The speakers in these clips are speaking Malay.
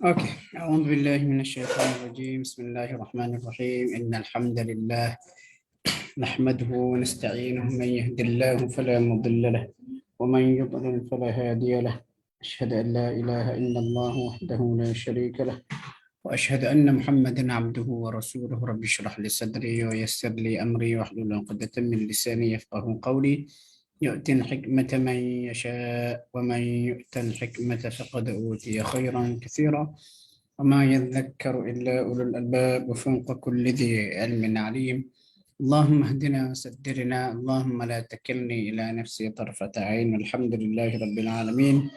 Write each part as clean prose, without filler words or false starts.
أوكي، أعوذ بالله من الشيطان الرجيم. بسم الله الرحمن الرحيم. إن الحمد لله نحمده ونستعينه. من يهد الله فلا مضل له ومن يضلل فلا هادي له. أشهد أن لا إله إلا الله وحده لا شريك له وأشهد أن محمدا عبده ورسوله. رب اشرح لي صدري ويسر لي أمري واحلل عقدة من لساني يفقه قولي. يؤتي الحكمة من يشاء ومن يؤت الحكمة فقد أوتي خيرا كثيرا وما يذكر إلا أولو الألباب وفوق كل ذي علم عليم. اللهم اهدنا وسددنا، اللهم لا تكلني إلى نفسي طرفة عين. الحمد لله رب العالمين.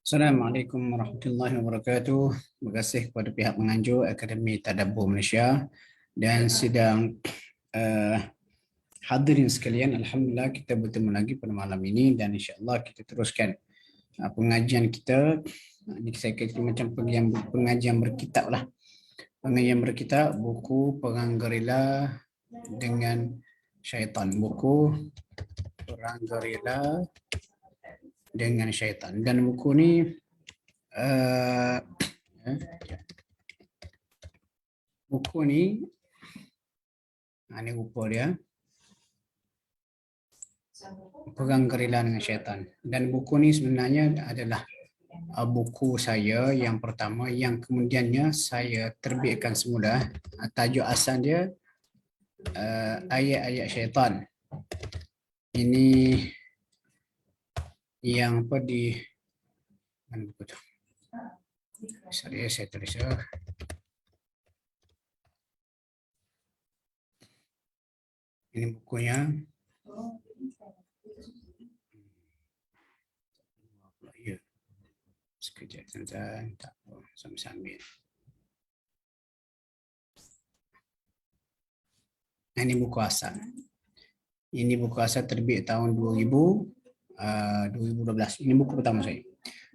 Assalamualaikum warahmatullahi wabarakatuh. Terima kasih kepada pihak penganjur Akademi Tadabbur Malaysia dan sidang hadirin sekalian. Alhamdulillah kita bertemu lagi pada malam ini dan insya-Allah kita teruskan pengajian kita. Ini saya kira macam pengajian berkitab lah. Pengajian berkitab buku Perang Gerila dengan Syaitan. Buku Perang Gerila dengan Syaitan. Dan buku ni buku ni ini rupa dia, Perang Gerila dengan Syaitan. Dan buku ni sebenarnya adalah buku saya yang pertama yang kemudiannya saya terbitkan semula. Tajuk asal dia ayat-ayat syaitan. Ini yang apa di mana buku tu? Sorry, saya tulis ya. Ini bukunya. Ya. Sekejap tuan-tuan, tak apa, sambil-sambil. Ini buku asal. Ini buku asal terbit tahun 2012. Ini buku pertama saya.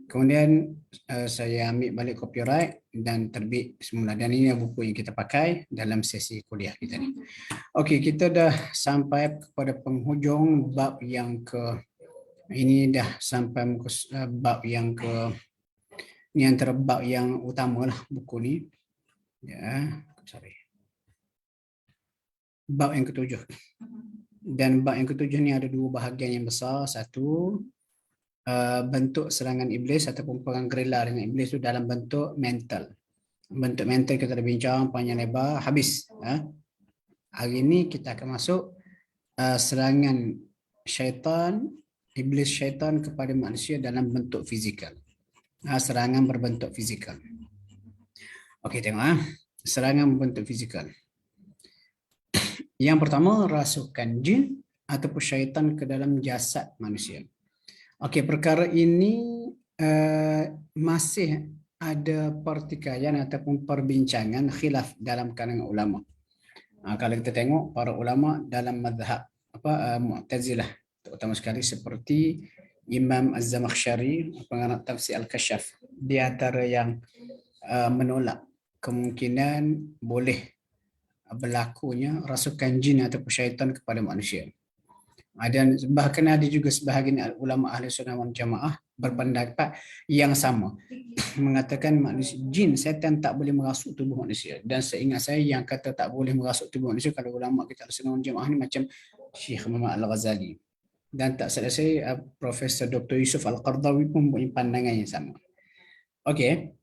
Kemudian saya ambil balik copyright dan terbit semula. Dan ini buku yang kita pakai dalam sesi kuliah kita ni. Okey, kita dah sampai kepada penghujung bab yang ini dah sampai bab yang ini antara bab yang utama lah buku ni. Ya, sorry. Bab yang ketujuh. Dan bab yang ketujuh ni ada dua bahagian yang besar. Satu, bentuk serangan iblis ataupun perang gerila dengan iblis itu dalam bentuk mental. Bentuk mental kita dah bincang panjang lebar, habis. Hari ini kita akan masuk serangan syaitan, iblis syaitan kepada manusia dalam bentuk fizikal. Serangan berbentuk fizikal. Okey, tengok. Serangan berbentuk fizikal. Yang pertama, rasukan jin ataupun syaitan ke dalam jasad manusia. Okey, perkara ini masih ada pertikaian ataupun perbincangan khilaf dalam kalangan ulama. Kalau kita tengok para ulama dalam mazhab Mu'tazilah, terutama sekali seperti Imam Az-Zamakhsyari, pengarang tafsir Al-Kashaf, di antara yang menolak kemungkinan boleh berlakunya rasukan jin atau syaitan kepada manusia. Dan bahkan ada juga sebahagian ulama ahli sunnah wal jamaah berpendapat yang sama, mengatakan manusia, jin, syaitan tak boleh merasuk tubuh manusia. Dan seingat saya yang kata tak boleh merasuk tubuh manusia kalau ulama kita ahli sunnah wal jamaah ni macam Syekh Muhammad Al-Ghazali. Dan tak salah saya Profesor Dr. Yusuf Al-Qardawi pun mempunyai pandangan yang sama. Okey.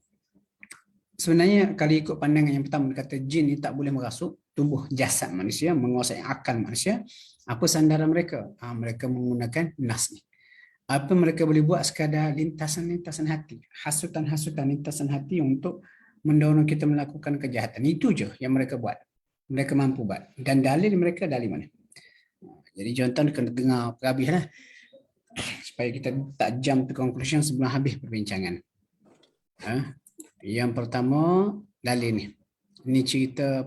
Sebenarnya kalau ikut pandangan yang pertama, kata jin ni tak boleh merasuk tubuh jasad manusia, menguasai akal manusia. Apa sandaran mereka? Mereka menggunakan nas ni. Apa mereka boleh buat? Sekadar lintasan-lintasan hati, hasutan-hasutan lintasan hati untuk mendorong kita melakukan kejahatan. Itu je yang mereka buat. Mereka mampu buat. Dan dalil mereka dari mana? Jadi contoh kena dengar habis lah, supaya kita tak jump to conclusion sebelum habis perbincangan. Yang pertama, dalil ni. Ini cerita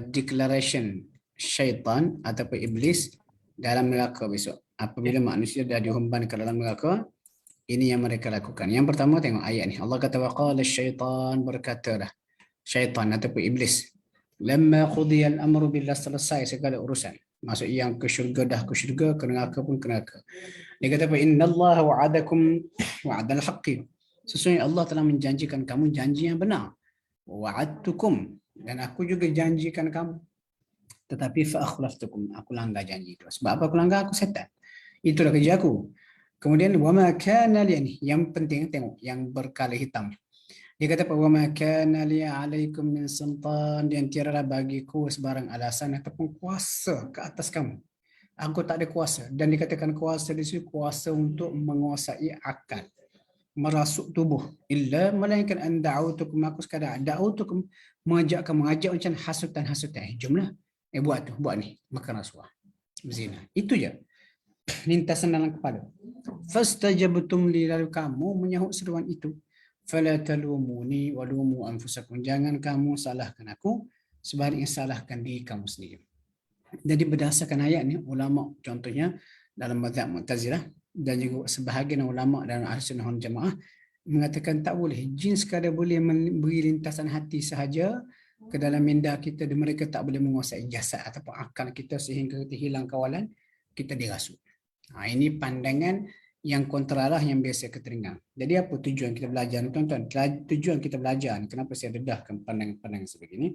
declaration syaitan ataupun iblis dalam neraka besok. Apabila manusia dah dihumban ke dalam neraka, ini yang mereka lakukan. Yang pertama, tengok ayat ni. Allah kata, waqala syaitan, berkatalah syaitan ataupun iblis, lamma qudiyal amru billah, selesai segala urusan. Maksud yang ke syurga dah ke syurga, ke neraka pun ke neraka. Dia kata, innallaha wa'adakum wa'adal haqqi. Sesungguhnya Allah telah menjanjikan kamu janji yang benar. Wa'adtukum, dan aku juga janjikan kamu. Tetapi fa'akhlaftukum, aku langgar janji itu. Sebab apa aku langgar? Aku setan. Itulah kerja aku. Kemudian wama kana li, ni yang penting, tengok yang berkala hitam. Dia kata wama kana li alaikum min sultan, dan tiada bagiku sebarang alasan ataupun kuasa ke atas kamu. Aku tak ada kuasa, dan dikatakan kuasa di sini kuasa untuk menguasai akal, merasuk tubuh. Illa melainkan an da'autukum, aku sekadar da'autukum, mengajak macam hasutan. Jumlah buat tu, buat ni, makan rasuah, zina. Itu je. Lintasan dalam kepala. Fastajabtum li, lalu kamu menyahut seruan itu. Fala talumuni walumu anfusakum, jangan kamu salahkan aku, sebaliknya salahkan diri kamu sendiri. Jadi berdasarkan ayat ni, ulama contohnya dalam mazhab Mu'tazilah dan juga sebahagian ulama dalam Ahlussunnah wal Jamaah mengatakan tak boleh, jin sekadar boleh memberi lintasan hati sahaja ke dalam minda kita, dan mereka tak boleh menguasai jasad ataupun akal kita sehingga kita hilang kawalan, kita dirasuk. Ini pandangan yang kontralah yang biasa kita dengar. Jadi apa tujuan kita belajar ni, tuan-tuan? Tujuan kita belajar ni, kenapa saya dedahkan pandangan-pandangan sebegini,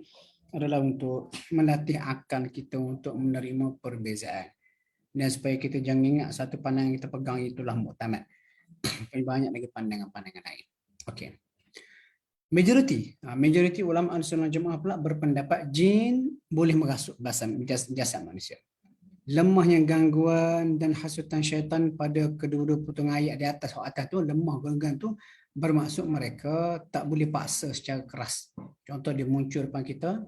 adalah untuk melatih akal kita untuk menerima perbezaan. Dan supaya kita jangan ingat satu pandangan kita pegang itulah muktamad. Banyak lagi pandangan-pandangan lain. Okey. Majoriti ulama Ahlussunnah wal Jamaah pula berpendapat jin boleh merasuk jasad manusia. Lemahnya gangguan dan hasutan syaitan pada kedua-dua potongan ayat di atas tu, lemah gangguan tu bermaksud mereka tak boleh paksa secara keras. Contoh dia muncul depan kita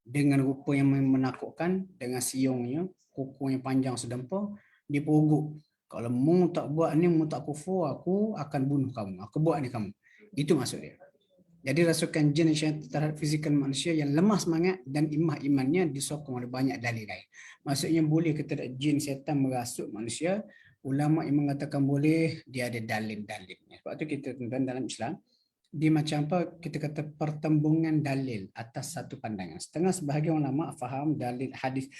dengan rupa yang menakutkan, dengan siungnya, kuku yang panjang sedempur, dia peruguk. Kalau mu tak buat ni, mu tak kufur, aku akan bunuh kamu. Aku buat ni kamu. Itu maksud dia. Jadi rasukan jin terhadap fizikal manusia yang lemah semangat dan imah imannya disokong oleh banyak dalil lain. Maksudnya boleh kita jin setan merasuk manusia, ulama yang mengatakan boleh, dia ada dalil-dalilnya. Sebab tu kita tuan dalam Islam, dia macam apa, kita kata pertembungan dalil atas satu pandangan. Setengah sebahagian ulama faham dalil hadis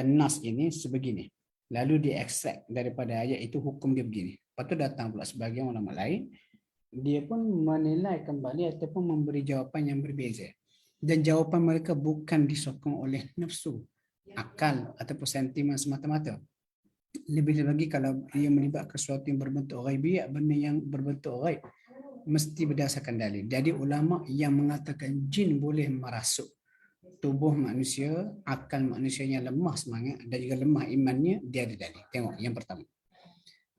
nas ini sebegini. Lalu dia ekstrak daripada ayat itu hukum dia begini. Lepas tu datang pula sebahagian ulama lain, dia pun menilai kembali ataupun memberi jawapan yang berbeza. Dan jawapan mereka bukan disokong oleh nafsu, akal ataupun sentimen semata-mata. Lebih lagi kalau ia melibatkan sesuatu yang berbentuk ghaibiyah, benda yang berbentuk ghaib, mesti berdasarkan dalil. Jadi ulama yang mengatakan jin boleh merasuk tubuh manusia, akal manusia yang lemah semangat dan juga lemah imannya, dia ada dalil. Tengok yang pertama.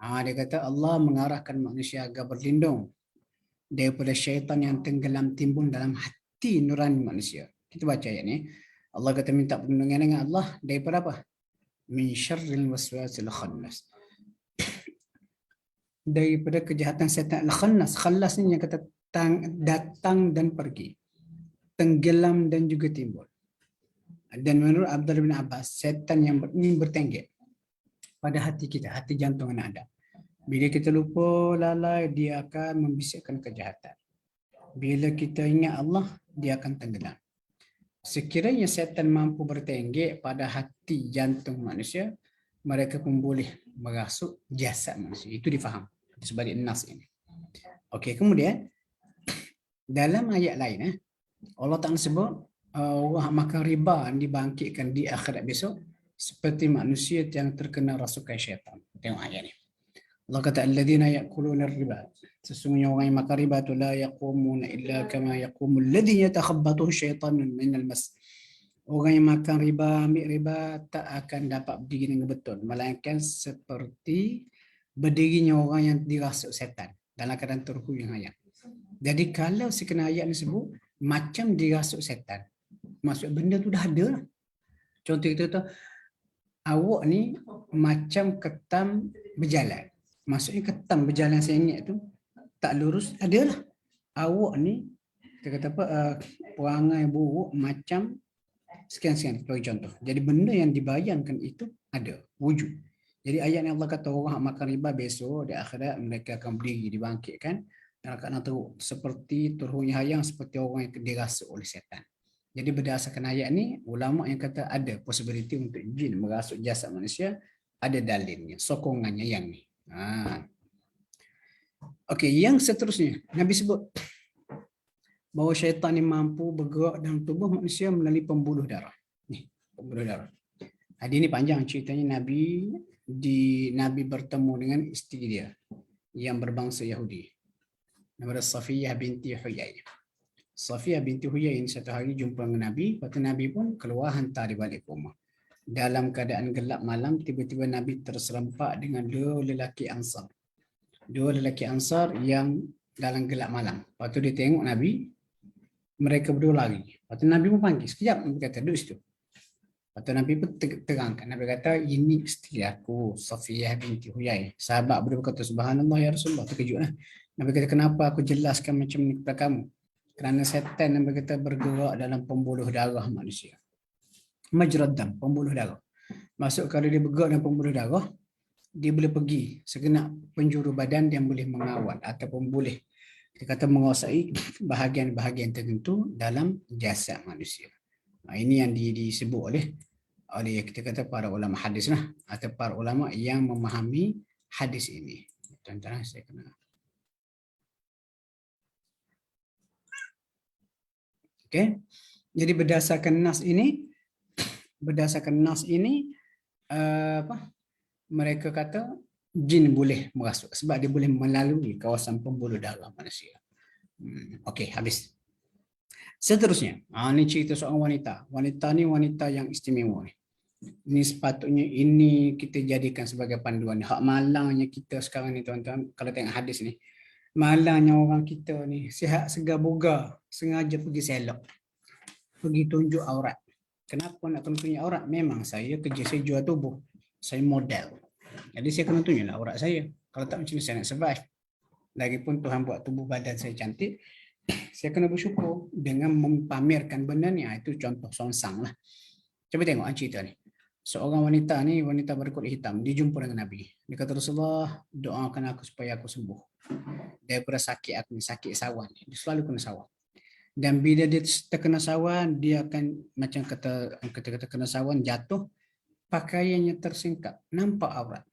Dia kata Allah mengarahkan manusia agar berlindung daripada syaitan yang tenggelam timbun dalam hati nurani manusia. Kita baca ayat ni. Allah kata minta perlindungan dengan Allah daripada apa? Min syarril waswasil khannas. Daripada kejahatan setan al-khannas. Khannas ni yang kata datang dan pergi. Tenggelam dan juga timbul. Dan menurut Abdullah bin Abbas, setan yang ingin bertengger pada hati kita, hati jantung anak Adam. Bila kita lupa lalai, dia akan membisikkan kejahatan. Bila kita ingat Allah, dia akan tenggelam. Sekiranya setan mampu bertengger pada hati jantung manusia, mereka pun boleh merasuk jasad manusia. Itu difaham sebalik nas ini. Okey, kemudian dalam ayat lain Allah Ta'ala sebut orang makan riba dibangkitkan di akhirat besok seperti manusia yang terkena rasukan syaitan. Tengok ayat ni. Allah kata alladzina ya'kuluna riba, sesungguhnya orang yang makan riba tu la yaqumuna illa kama yaqumul ladzi yatakhabbathu syaitanu minal mas. Orang yang makan riba, ambil riba, tak akan dapat berdiri dengan betul, melainkan seperti berdirinya orang yang dirasuk setan dalam keadaan terhuyung-hayang. Jadi kalau sekena ayat ni sebut macam dirasuk setan, maksud benda tu dah ada lah. Contoh kita tu, awak ni macam ketam berjalan. Maksudnya ketam berjalan sengit tu tak lurus, adalah. Awak ni, kita kata apa, perangai buruk macam sekian-sekian, bagi contoh. Jadi benda yang dibayangkan itu ada, wujud. Jadi ayat yang Allah kata orang makan riba besok di akhirat mereka akan berdiri, dibangkitkan dalam keadaan teruk, seperti terhuyung-hayang, seperti orang yang dirasuk oleh setan. Jadi berdasarkan ayat ni, ulama yang kata ada possibility untuk jin merasuk jasad manusia, ada dalilnya, sokongannya yang ni. Okey, yang seterusnya Nabi sebut bahawa syaitan ini mampu bergerak dalam tubuh manusia melalui pembuluh darah. Ni, pembuluh darah. Hadis ini panjang ceritanya. Nabi bertemu dengan isteri dia yang berbangsa Yahudi. Nama dia Safiyah binti Huyai. Safiyah binti Huyai ini satu hari jumpa dengan Nabi. Lepas tu Nabi pun keluar hantar di balik rumah. Dalam keadaan gelap malam, tiba-tiba Nabi terserempak dengan dua lelaki Ansar. Dua lelaki Ansar yang dalam gelap malam. Lepas tu dia tengok Nabi, mereka berdua lari. Lepas tu Nabi pun panggil. Sekejap, Nabi kata, duduk situ. Lepas tu Nabi pun terangkan. Nabi kata, ini isteri aku, Safiyah binti Huyai. Sahabat berdua berkata, Subhanallah ya Rasulullah. Terkejutlah. Nabi kata, kenapa aku jelaskan macam ni kepada kamu? Kerana setan Nabi kata bergerak dalam pembuluh darah manusia. Majrad dam, pembuluh darah. Maksud kalau dia bergerak dalam pembuluh darah, dia boleh pergi segenap penjuru badan yang boleh mengawal ataupun boleh kita kata menguasai bahagian-bahagian tertentu dalam jasad manusia. Ini yang disebut oleh kita kata para ulama hadis lah, atau para ulama yang memahami hadis ini. Tuan-tuan, saya kena. Okey. Jadi berdasarkan nas ini mereka kata jin boleh merasuk sebab dia boleh melalui kawasan pembuluh darah manusia. Okey, habis. Seterusnya, ini cerita seorang wanita. Wanita ni wanita yang istimewa ni. Ini sepatutnya ini kita jadikan sebagai panduan. Hak malangnya kita sekarang ni tuan-tuan, kalau tengok hadis ni, malangnya orang kita ni sihat segar bugar, sengaja pergi selok, pergi tunjuk aurat. Kenapa nak kena tunjuk aurat? Memang saya kerja saya jual tubuh, saya model. Jadi saya kena tunjuklah aurat saya. Kalau tak macam mana saya nak survive? Lagipun Tuhan buat tubuh badan saya cantik, saya kena bersyukur dengan mempamerkan benda ni. Itu contoh songsang lah. Cuba tengok cerita ni. Seorang wanita ni, wanita berkulit hitam, dia jumpa dengan Nabi. Dia kata, Rasulullah, doakan aku supaya aku sembuh daripada sakit aku ni, sakit sawan. Dia selalu kena sawan. Dan bila dia terkena sawan, dia akan macam kata kena sawan, jatuh, pakaiannya tersingkap, nampak aurat.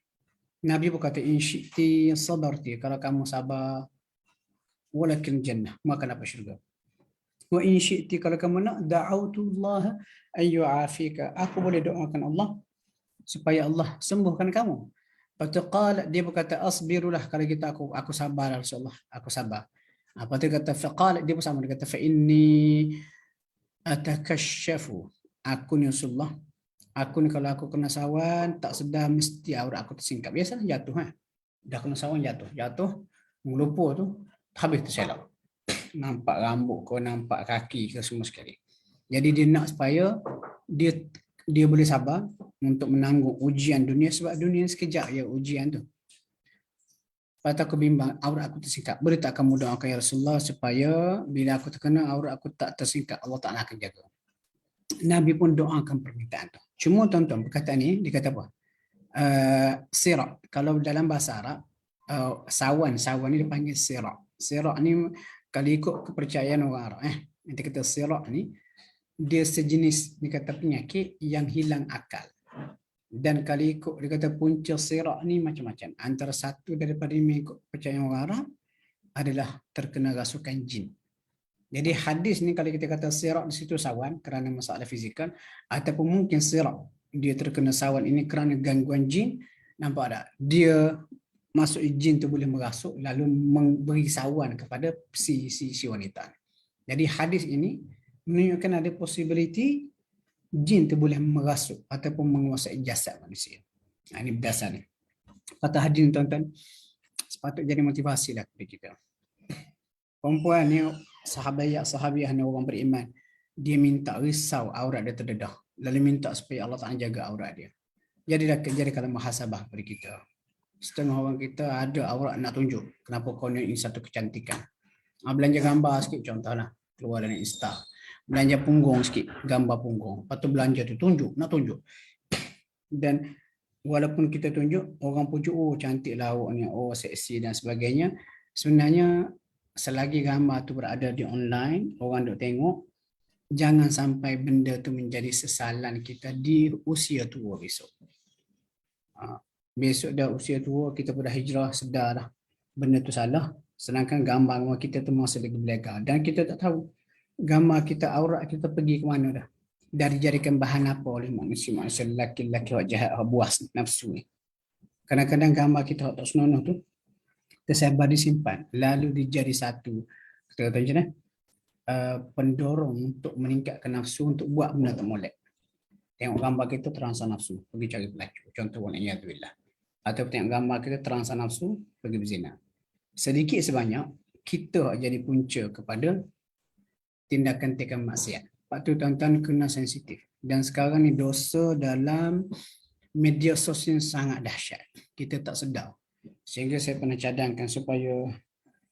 Nabi berkata, in syi'ti sabarti, kalau kamu sabar, walakin jannah, maka dapat syurga. Wa in syi'ti, kalau kamu nak, da'autullah ayyu'afika, aku boleh doakan Allah supaya Allah sembuhkan kamu. Lepas dia berkata, asbirulah, kalau gitu aku sabar Rasulullah, aku sabar. Apa dia kata, faqala, dia bersama, dia kata, fa inni atakasyafu, aku ni Rasulullah, aku ni kalau aku kena sawan, tak sedar mesti aurat aku tersingkap. Biasalah jatuh. Dah kena sawan jatuh, melupa tu, habis terselap. Nampak rambut kau, nampak kaki ke semua sekali. Jadi dia nak supaya dia boleh sabar untuk menanggung ujian dunia, sebab dunia sekejap ya ujian tu. Lepas aku bimbang, aurat aku tersingkap. Boleh tak kamu doakan ya Rasulullah supaya bila aku terkena aurat aku tak tersingkap, Allah Ta'ala akan jaga. Nabi pun doakan permintaan tu. Cuma tuan-tuan, perkataan ni dia kata apa? Sirak. Kalau dalam bahasa Arab, sawan ni dipanggil sirak. Sirak ni kalau ikut kepercayaan orang Arab, nanti kata sirak ni dia sejenis dikata penyakit yang hilang akal. Dan kalau ikut dia kata punca sirak ni macam-macam. Antara satu daripada mengikut kepercayaan orang Arab adalah terkena rasukan jin. Jadi hadis ni kalau kita kata sirak di situ sawan kerana masalah fizikal, ataupun mungkin sirak dia terkena sawan ini kerana gangguan jin, nampak tak? Dia masuk jin tu boleh merasuk lalu memberi sawan kepada si wanita. Jadi hadis ini menunjukkan ada possibility jin tu boleh merasuk ataupun menguasai jasad manusia. Ini berdasar ni. Kata hadis ni tuan-tuan, sepatutnya jadi motivasi lah kepada kita. Perempuan ni sahabiah ni orang beriman, dia minta risau aurat dia terdedah, lalu minta supaya Allah Ta'ala jaga aurat dia. Jadi kalau muhasabah kepada kita. Setengah orang kita ada aurat nak tunjuk, kenapa kau ni satu kecantikan. Belanja gambar sikit contohlah, keluar dari Insta. Belanja punggung sikit, gambar punggung. Lepas tu belanja tu nak tunjuk. Dan walaupun kita tunjuk, orang pujuk, oh cantiklah awak ni, oh seksi dan sebagainya. Sebenarnya selagi gambar tu berada di online, orang duk tengok, jangan sampai benda tu menjadi sesalan kita di usia tua besok. Besok dah usia tua, kita dah hijrah, sedar dah. benda tu salah, sedangkan gambar kita tu masih lagi berlegar dan kita tak tahu gambar kita, aurat kita pergi ke mana dah. Dari dijadikan bahan apa oleh manusia lelaki-lelaki yang jahat, yang buas nafsu ni. Kadang-kadang gambar kita tak senonoh tu tersebar disimpan, lalu dijadi satu, kata macam mana, pendorong untuk meningkatkan nafsu untuk buat benda tak molek. Tengok gambar kita terangsang nafsu, pergi cari pelacur. Contoh waliyadzubillah. Atau tengok gambar kita terangsang nafsu, pergi berzina. Sedikit sebanyak, kita jadi punca kepada tindakan-tindakan maksiat. Lepas tu tuan-tuan kena sensitif. Dan sekarang ni dosa dalam media sosial sangat dahsyat. Kita tak sedar. Sehingga saya pernah cadangkan supaya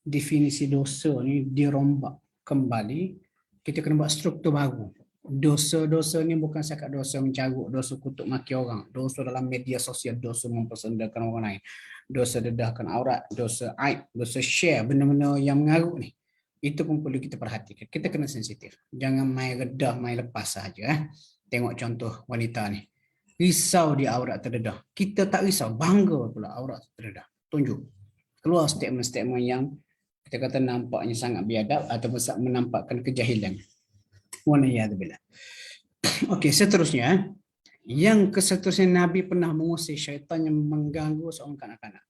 definisi dosa ni dirombak kembali. Kita kena buat struktur baru. Dosa-dosa ni bukan sekat dosa mencarut, dosa kutuk maki orang, dosa dalam media sosial, dosa mempersendakan orang lain, dosa dedahkan aurat, dosa aib, dosa share benda-benda yang mengarut ni. Itu pun perlu kita perhatikan. Kita kena sensitif. Jangan main redah, main lepas saja. Tengok contoh wanita ni. Risau dia aurat terdedah. Kita tak risau, bangga pula aurat terdedah. Tunjuk. Keluar statement-statement yang kita kata nampaknya sangat biadab ataupun menampakkan kejahilan. Waliyadzubillah. Okey, seterusnya. Yang keseterusnya Nabi pernah mengusir syaitan yang mengganggu seorang kanak-kanak.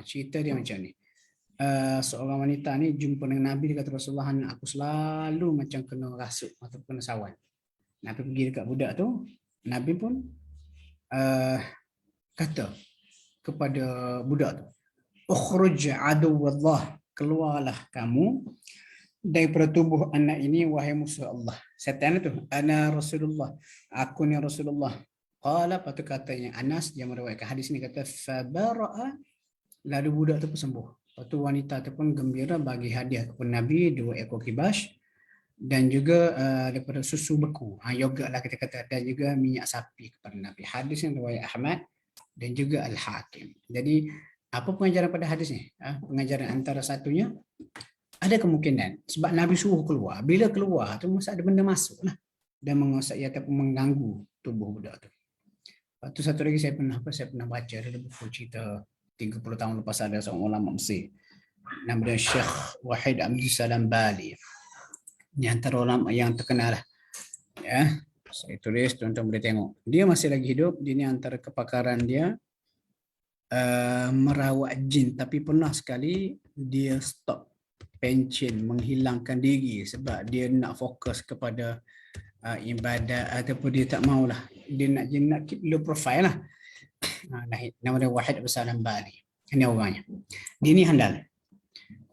Cerita dia macam ni. Seorang wanita ni jumpa dengan Nabi, dia kata, Rasulullah, aku selalu macam kena rasuk atau kena sawan. Nabi pergi dekat budak tu, Nabi pun kata kepada budak tu, ukhruj aduwallah, keluarlah kamu daripada tubuh anak ini, wahai musuh Allah. Setan itu, ana Rasulullah, aku ni Rasulullah. Qala, lepas tu katanya Anas yang meriwayatkan hadis ni, kata fabara'a, lalu budak tu pun sembuh. Lepas tu wanita tu pun gembira bagi hadiah kepada Nabi 2 ekor kibas dan juga daripada susu beku, yogurt lah kita kata, dan juga minyak sapi kepada Nabi. Hadis yang riwayat Ahmad dan juga Al-Hakim. Jadi apa pengajaran pada hadis ni? Pengajaran antara satunya, ada kemungkinan sebab Nabi suruh keluar, bila keluar tu mesti ada benda masuk lah dan menguasai ataupun mengganggu tubuh budak tu. Lepas tu satu lagi saya pernah baca ada buku cerita 30 tahun lepas, ada seorang ulama Mesir nama dia Syekh Wahid Abdul Salam Bali. Ini antara ulama yang terkenal lah. Ya, saya tulis, tuan-tuan boleh tengok. Dia masih lagi hidup. Dia ni antara kepakaran dia merawat jin, tapi pernah sekali dia stop pencen, menghilangkan diri sebab dia nak fokus kepada ibadat ataupun dia tak maulah, dia nak keep low profile lah. Nama dia Wahid Abdul Salam Bali. Ini orangnya. Dia ni handal.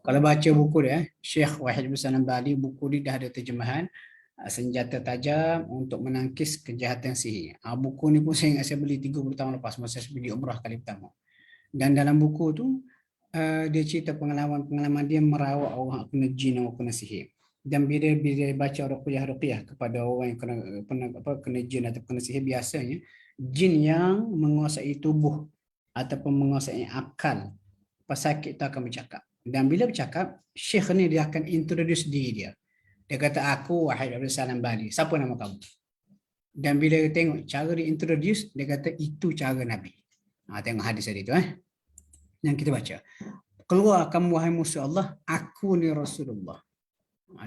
Kalau baca buku dia, Syekh Wahid Abdul Salam Bali, buku dia dah ada terjemahan, senjata tajam untuk menangkis kejahatan sihir. Buku ni pun saya ingat saya beli 30 tahun lepas masa saya pergi umrah kali pertama. Dan dalam buku tu dia cerita pengalaman dia merawat orang kena jin, orang kena sihir. Dan bila baca ruqyah kepada orang yang kena jin atau kena sihir, biasanya jin yang menguasai tubuh ataupun menguasai akal pesakit itu akan bercakap. Dan bila bercakap, syekh ni dia akan introduce diri dia. Dia kata, aku Wahid Abdul Salam Bali. Siapa nama kamu? Dan bila dia tengok cara dia introduce, dia kata itu cara Nabi. Tengok hadis tadi tu. Yang kita baca. Keluar kamu wahai musuh Allah, aku ni Rasulullah.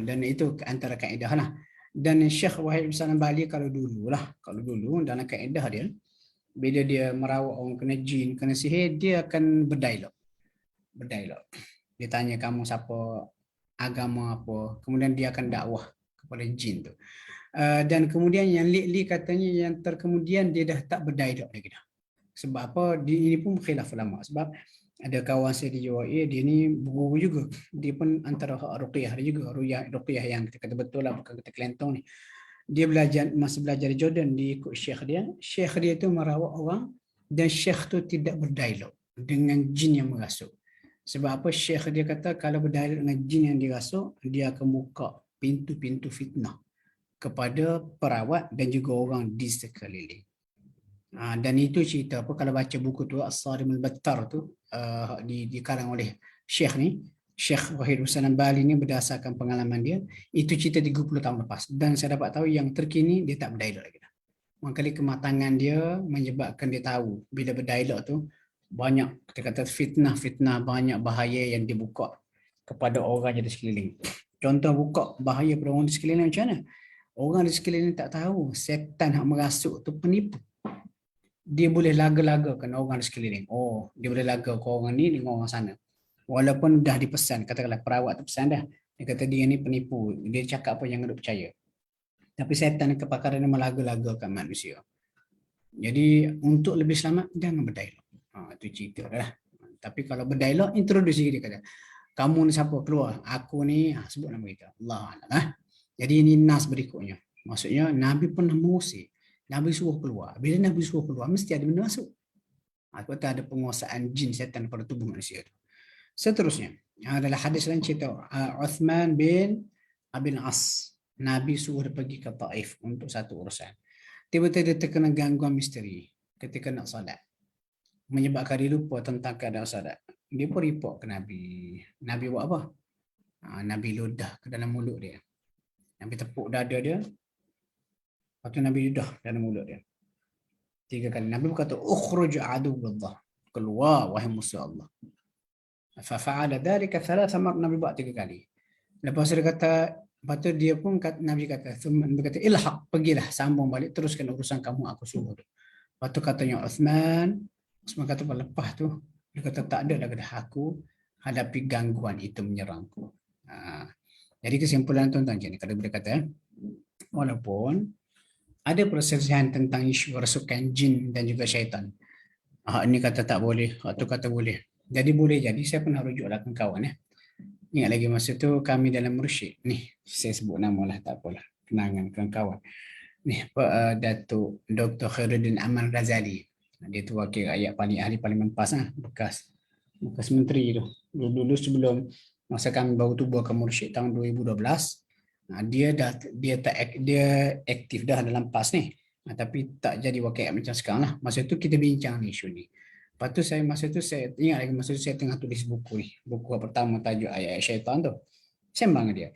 Dan itu antara kaedah lah. Dan Syekh Wahid Abdul Salam Bali kalau dulu dalam kaedah dia, bila dia merawat orang kena jin, kena sihir, dia akan berdialog. Dia tanya kamu siapa, agama apa, kemudian dia akan dakwah kepada jin tu. Dan kemudian yang lately katanya yang terkemudian dia dah tak berdialog lagi dah. Sebab apa? Ini pun khilaf ulama. Sebab ada kawan saya di UAE, dia ni guru juga. Dia pun antara ruqyah dia juga, ruqyah yang kita kata betul lah, bukan kita kelentong ni. Dia masih belajar di Jordan, dia ikut syekh dia. Syekh dia tu merawat orang dan syekh tu tidak berdialog dengan jin yang merasuk. Sebab apa? Syekh dia kata kalau berdialog dengan jin yang dirasuk, dia akan buka pintu-pintu fitnah kepada perawat dan juga orang di sekeliling. Dan itu cerita apa, kalau baca buku tu As-Sarim Al-Battar tu dikarang oleh Syekh ni, Syekh Wahid Abdul Salam Bali ni, berdasarkan pengalaman dia, itu cerita 30 tahun lepas. Dan saya dapat tahu yang terkini dia tak berdialog lagi dah. Mungkin kematangan dia menyebabkan dia tahu bila berdialog tu banyak kita kata fitnah-fitnah, banyak bahaya yang dibuka kepada orang yang di sekeliling. Contoh buka bahaya pada orang di sekeliling macam mana? Orang di sekeliling tak tahu setan yang merasuk tu penipu. Dia boleh laga-lagakan orang di sekeliling. Oh, dia boleh laga ke orang ni dengan orang sana. Walaupun dah dipesan, katakanlah perawat tu pesan dah. Dia kata dia ni penipu. Dia cakap apa yang ada percaya. Tapi setan kepakaran dia melaga-lagakan manusia. Jadi untuk lebih selamat, jangan berdialog. Itu cerita dah. Tapi kalau berdialog, introduce diri dia kata. Kamu ni siapa? Keluar. Aku ni, sebut nama kita. Allah Allah. Jadi ini nas berikutnya. Maksudnya Nabi pernah mengusir. Nabi suruh keluar. Bila Nabi suruh keluar, mesti ada benda masuk. Aku kata ada penguasaan jin setan pada tubuh manusia itu. Seterusnya, adalah hadis lain cerita Uthman bin Abil As. Nabi suruh dia pergi ke Taif untuk satu urusan. Tiba-tiba dia terkena gangguan misteri ketika nak salat. Menyebabkan dia lupa tentang keadaan salat. Dia pun report ke Nabi. Nabi buat apa? Nabi ludah ke dalam mulut dia. Nabi tepuk dada dia. Lepas tu Nabi ludah dalam mulut dia. 3 kali. Nabi berkata, "Ukhruj aduwwallah." Keluar wahai musuh Allah. Fa'ala dhalika thalatha mar. Nabi buat 3 kali. Lepas dia kata, lepas tu dia pun Nabi kata, ilhaq, pergilah, sambung balik, teruskan urusan kamu, aku suruh. Lepas tu katanya Uthman kata lepas tu, dia kata tak ada dah aku hadapi gangguan itu menyerangku. Jadi kesimpulan tuan-tuan ni, kalau boleh kata, walaupun ada perselisihan tentang isu rasukan jin dan juga syaitan. Ini kata tak boleh, tu kata boleh. Jadi boleh jadi, saya pernah rujuklah kawan-kawan. Ingat lagi masa tu kami dalam mursyid. Ni, saya sebut nama lah, tak apalah. Kenangan kawan-kawan. Ni, Datuk Dr. Khairuddin Aman Razali. Dia tu wakil rakyat ahli Parlimen PAS, bekas menteri tu. Dulu sebelum masa kami baru tubuh ke mursyid tahun 2012, dia aktif dah dalam PAS ni. Tapi tak jadi wakil rakyat macam sekarang lah. Masa tu kita bincang ni isu ni. Lepas tu saya ingat lagi masa tu saya tengah tulis buku ni. Buku pertama tajuk Ayat Syaitan tu. Sembang dia.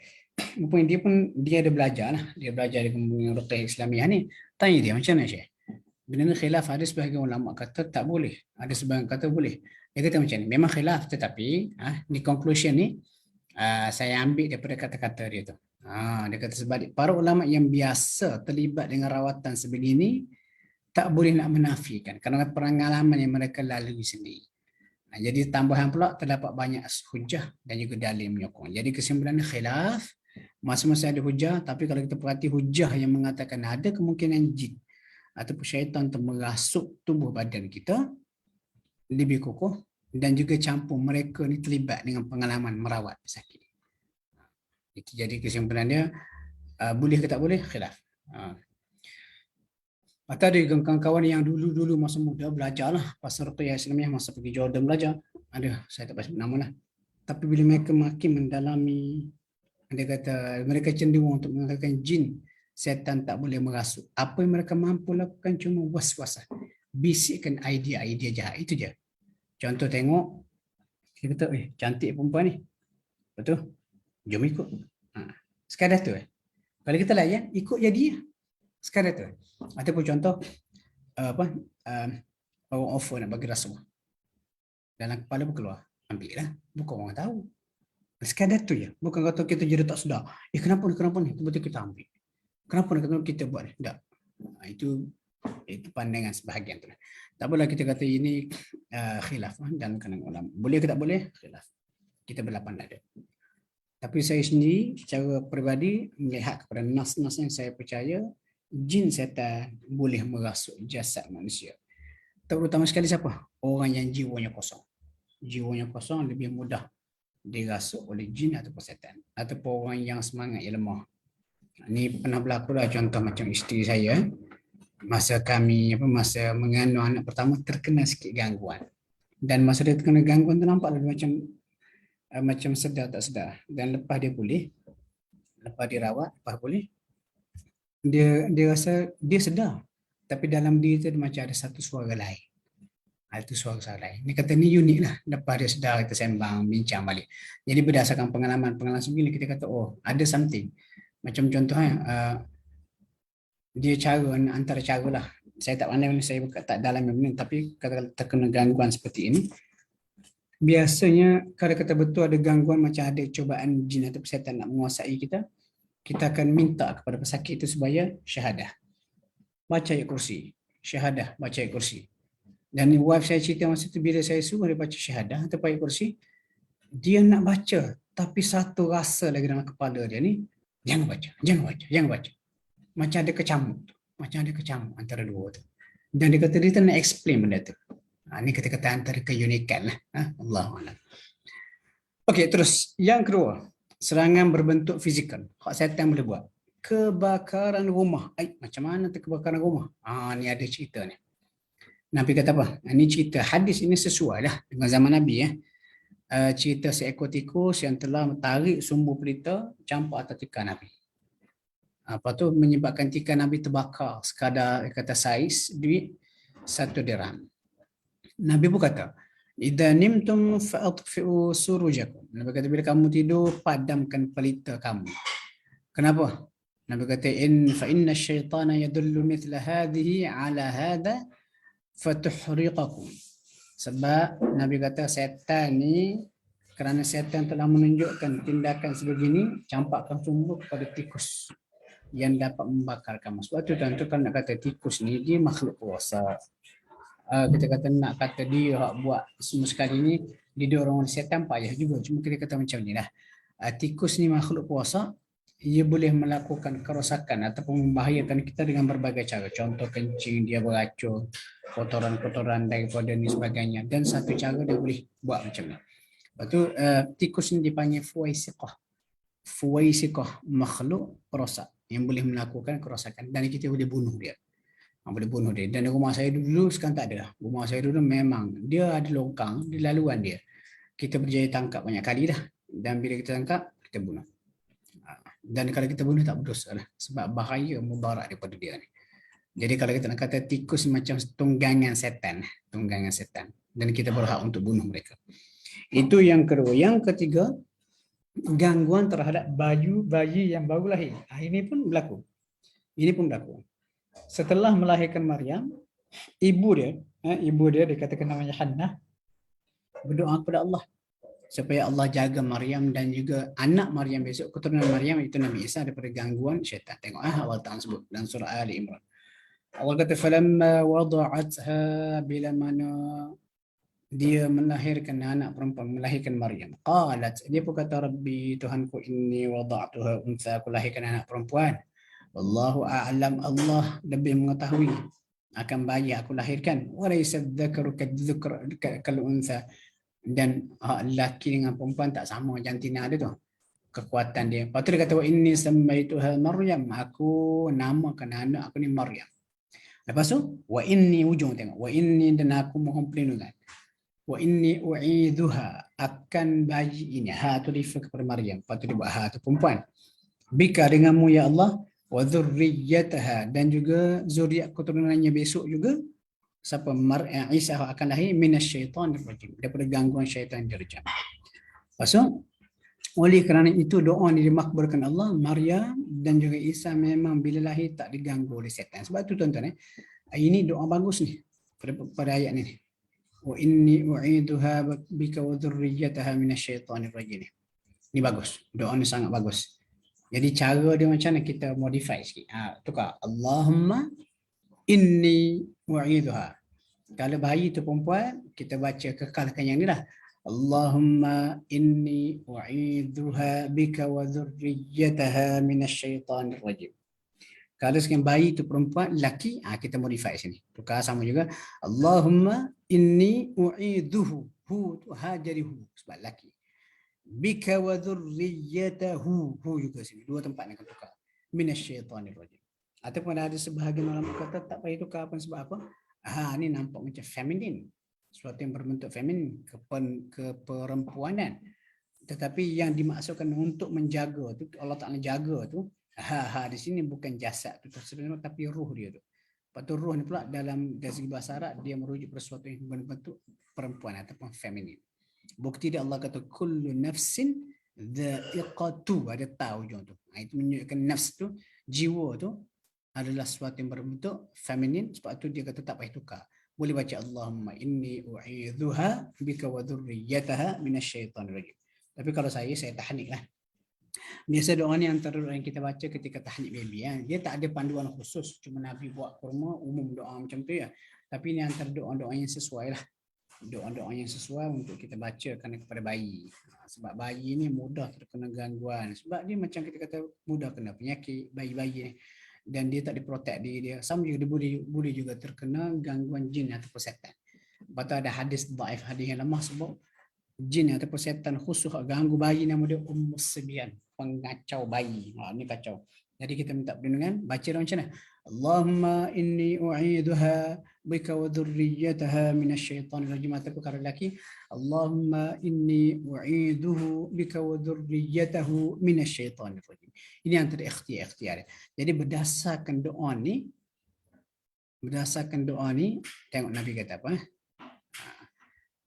Rupanya dia ada belajar lah. Dia belajar di Kemudian Ruqyah Islamiah ni. Tanya dia macam mana Syekh? Benda ni khilaf, ada sebahagian ulama kata tak boleh. Ada sebahagian kata boleh. Dia kata macam ni. Memang khilaf tetapi di conclusion ni saya ambil daripada kata-kata dia tu. Dia kata sebalik para ulama yang biasa terlibat dengan rawatan sebegini tak boleh nak menafikan kerana pengalaman yang mereka lalui sendiri. Jadi tambahan pula terdapat banyak hujah dan juga dalil menyokong. Jadi kesimpulannya khilaf, masa-masa ada hujah, tapi kalau kita perhati hujah yang mengatakan ada kemungkinan jin ataupun syaitan merasuk tubuh badan kita lebih kokoh dan juga campur mereka ni terlibat dengan pengalaman merawat pesakit. Itu jadi kesimpulannya boleh ke tak boleh? Khilaf. Atau ada kawan-kawan yang dulu-dulu masa muda belajarlah pasal Ruqyah Islamiah, masa pergi Jordan belajar. Saya tak pasti nama lah. Tapi bila mereka makin mendalami, dia kata mereka cenderung untuk mengatakan jin, setan tak boleh merasuk. Apa yang mereka mampu lakukan cuma was-was. Bisikkan idea-idea jahat. Itu je. Contoh tengok, kita kata, cantik perempuan ni. Betul? Jom ikut. Sekadar tu. Kalau kita layan, ikut jadi. Sekadar tu. Ataupun contoh, orang offer nak bagi rasuah. Dalam kepala pun keluar. Ambil lah. Bukan orang tahu. Sekadar tu je. Bukan kata kita jadi tak sedar. Kenapa ni? Betul kita ambil. Kenapa kita buat ni? Tak. Itu pandangan sebahagian tu. Tak boleh kita kata ini khilaf dalam kalangan ulama. Boleh ke tak boleh? Khilaf. Kita berlapan ada. Tapi saya sendiri secara peribadi melihat kepada nas-nas yang saya percaya jin setan boleh merasuk jasad manusia. Terutama sekali siapa? Orang yang jiwanya kosong. Jiwanya kosong lebih mudah dirasuk oleh jin ataupun setan. Ataupun orang yang semangat yang lemah. Ini pernah berlaku lah contoh macam isteri saya. Masa mengandung anak pertama terkena sikit gangguan. Dan masa dia terkena gangguan tu nampak macam sedar tak sedar. Dan lepas dia pulih, lepas dirawat, lepas pulih, dia rasa dia sedar. Tapi dalam diri tu macam ada satu suara lain. Itu suara lain. Dia kata ni unik lah. Lepas dia sedar, kita sembang, bincang balik. Jadi berdasarkan pengalaman sebegini, kita kata ada something. Macam contohnya, dia antara cara lah. saya tak pandai, saya tak dalam ini, tapi kalau terkena gangguan seperti ini, biasanya kalau kata betul ada gangguan macam ada cubaan jin atau syaitan nak menguasai kita, kita akan minta kepada pesakit itu supaya syahadah. Baca ayat kursi. Syahadah, baca ayat kursi. Dan wife saya cerita masa itu bila saya suruh dia baca syahadah atau ayat kursi, dia nak baca, tapi satu rasa lagi dalam kepala dia ni, jangan baca, jangan baca, jangan baca. Macam ada kecamuk. Macam ada kecamuk antara dua tu. Dan dia kata dia tak nak explain benda tu. Ini kata-kata antara keunikan lah. Allahuakbar. Okey, terus yang kedua, serangan berbentuk fizikal. Hak syaitan boleh buat. Kebakaran rumah. Macam mana tu kebakaran rumah? Ni ada cerita ni. Nabi kata apa? Ini cerita hadis ini sesuai lah dengan zaman Nabi ya. Cerita seekor tikus yang telah tarik sumbu pelita campak atas tikar Nabi. Apa tu menyebabkan tikar Nabi terbakar sekadar kata saiz duit 1 dirham. Nabi pun kata, "Idza nimtum fa'atfi'u surujakum." Nabi kata bila kamu tidur padamkan pelita kamu. Kenapa? Nabi kata fa inna asyaitana yadullu mithla hadhihi ala hadha fatuhriqakum. Sebab Nabi kata setan ni, kerana setan telah menunjukkan tindakan sebegini, campakkan sumbu kepada tikus yang dapat membakar kamu. Sebab tu tuan-tuan kan nak kata tikus ni dia makhluk kuasa. Kita kata nak kata dia buat semua sekali ni dia orang setan payah juga. Cuma kita kata macam ni lah. Tikus ni makhluk kuasa, ia boleh melakukan kerosakan ataupun membahayakan kita dengan berbagai cara. Contoh kencing dia beracun, kotoran-kotoran daripada ni sebagainya. Dan satu cara dia boleh buat macam ni. Lepas tu tikus ni dipanggil fuwaisiqah. Fuwaisiqah, makhluk perosak yang boleh melakukan kerosakan dan kita boleh bunuh dia. Boleh bunuh dia. Dan rumah saya dulu sekarang tak ada. Rumah saya dulu memang dia ada longkang di laluan dia. Kita berjaya tangkap banyak kali dah. Dan bila kita tangkap, kita bunuh. Dan kalau kita bunuh tak berdosa lah. Sebab bahaya mudarat daripada dia ni. Jadi kalau kita nak kata tikus macam tunggangan setan. Tunggangan setan. Dan kita berhak untuk bunuh mereka. Itu yang kedua. Yang ketiga, gangguan terhadap bayi yang baru lahir. Ini pun berlaku. Ini pun berlaku. Setelah melahirkan Maryam, ibu dia dikatakan namanya Hannah, berdoa kepada Allah supaya Allah jaga Maryam dan juga anak Maryam besok, keturunan Maryam itu Nabi Isa daripada gangguan syaitan. Tengok Allah Ta'ala sebut dalam surah Ali Imran. Allah kata falamma wada'atha, bila mana dia melahirkan anak perempuan, melahirkan Maryam. Qalat, dia pun kata Rabbi Tuhanku inni wada'tuha untha, aku lahirkan anak perempuan. Wallahu a'lam, Allah lebih mengetahui akan bayi aku lahirkan. Walaysa dzakaru kal untha, dan lelaki dengan perempuan tak sama jantina dia tu. Kekuatan dia. Lepas tu dia kata wa inni sammaituha Maryam, aku namakan anak aku ni Maryam. Lepas tu wa inni, ujung tengok, wa inni, dan aku mohon perlindungan. Wa inni u'idzuha, akan bayi ini. Ha tu refer kepada Maryam. Lepas tu dia buat ha tu perempuan. Bika, denganmu ya Allah, wa dzurriyyataha, dan juga zuriat keturunannya besok juga, siapa Isa akan lahir, minasyaitanir rajim, daripada gangguan syaitan dirjam. Pasal oleh kerana itu doa ni dimakbulkan Allah, Maryam dan juga Isa memang bila lahir tak diganggu oleh syaitan. Sebab tu tuan-tuan ini doa bagus ni pada ayat ni. Wa inni u'iduha bika wa dzurriyyataha minasyaitanir rajim. Ni bagus. Doa ni sangat bagus. Jadi cara dia macam mana kita modify sikit. Tukar. Allahumma inni wa'idhuha. Kalau bayi tu perempuan, kita baca kekalkan yang ni lah. Allahumma inni wa'idhuha bika wa dhurriyyataha minasyaitanir rajim. Kalau sekian bayi tu perempuan, lelaki, kita modify sini. Tukar sama juga. Allahumma inni u'idhuhu. Hu tu ha jadi hu sebab lelaki. Bika wa dhurriyyatahu, hu juga sini, dua tempat yang akan tukar, minasyaitanir rajim. Ataupun ada sebahagian ulama kata tak payah tukar pun, sebab apa? Ni nampak macam feminin, sesuatu yang berbentuk feminin, keperempuanan. Tetapi yang dimaksudkan untuk menjaga tu, Allah Ta'ala jaga tu, di sini bukan jasad tu sebenarnya, tapi ruh dia tu. Lepas tu ruh ni pula dalam segi bahasa Arab dia merujuk pada sesuatu yang berbentuk perempuan ataupun feminin. Bukti dia Allah kata kullu nafsin dha'iqatu, ada ta ujung tu. Itu menunjukkan nafs tu, jiwa tu adalah sesuatu yang berbentuk feminin, sebab tu dia kata tak payah tukar. Boleh baca Allahumma inni u'idzuha bika wa dhurriyyataha minasyaitonir rajim. Tapi kalau saya tahnik lah. Biasa doa ni antara doa yang kita baca ketika tahnik baby. Dia tak ada panduan khusus. Cuma Nabi buat kurma, umum doa macam tu ya. Tapi ini antara doa-doa yang sesuai lah. Doa-doa yang sesuai untuk kita bacakan kepada bayi. Sebab bayi ni mudah terkena gangguan. Sebab dia macam kita kata mudah kena penyakit bayi-bayi ni. Dan dia tak diprotek diri dia. Sama juga dia boleh juga terkena gangguan jin ataupun setan. Lepas tu ada hadis dhaif, hadis yang lemah sebab jin ataupun setan khusus ganggu bayi nama dia Sibyan, pengacau bayi. Ni kacau. Jadi kita minta perlindungan, baca doa macam mana? Allahumma inni u'idzuha bika wa dhurriyyataha minasyaitonir rajim. Ataupun kalau lelaki, Allahumma inni u'idzuhu bika wa dhurriyyatahu minasyaitonir rajim. Ini antara ikhtiar. Jadi berdasarkan doa ni, tengok Nabi kata apa?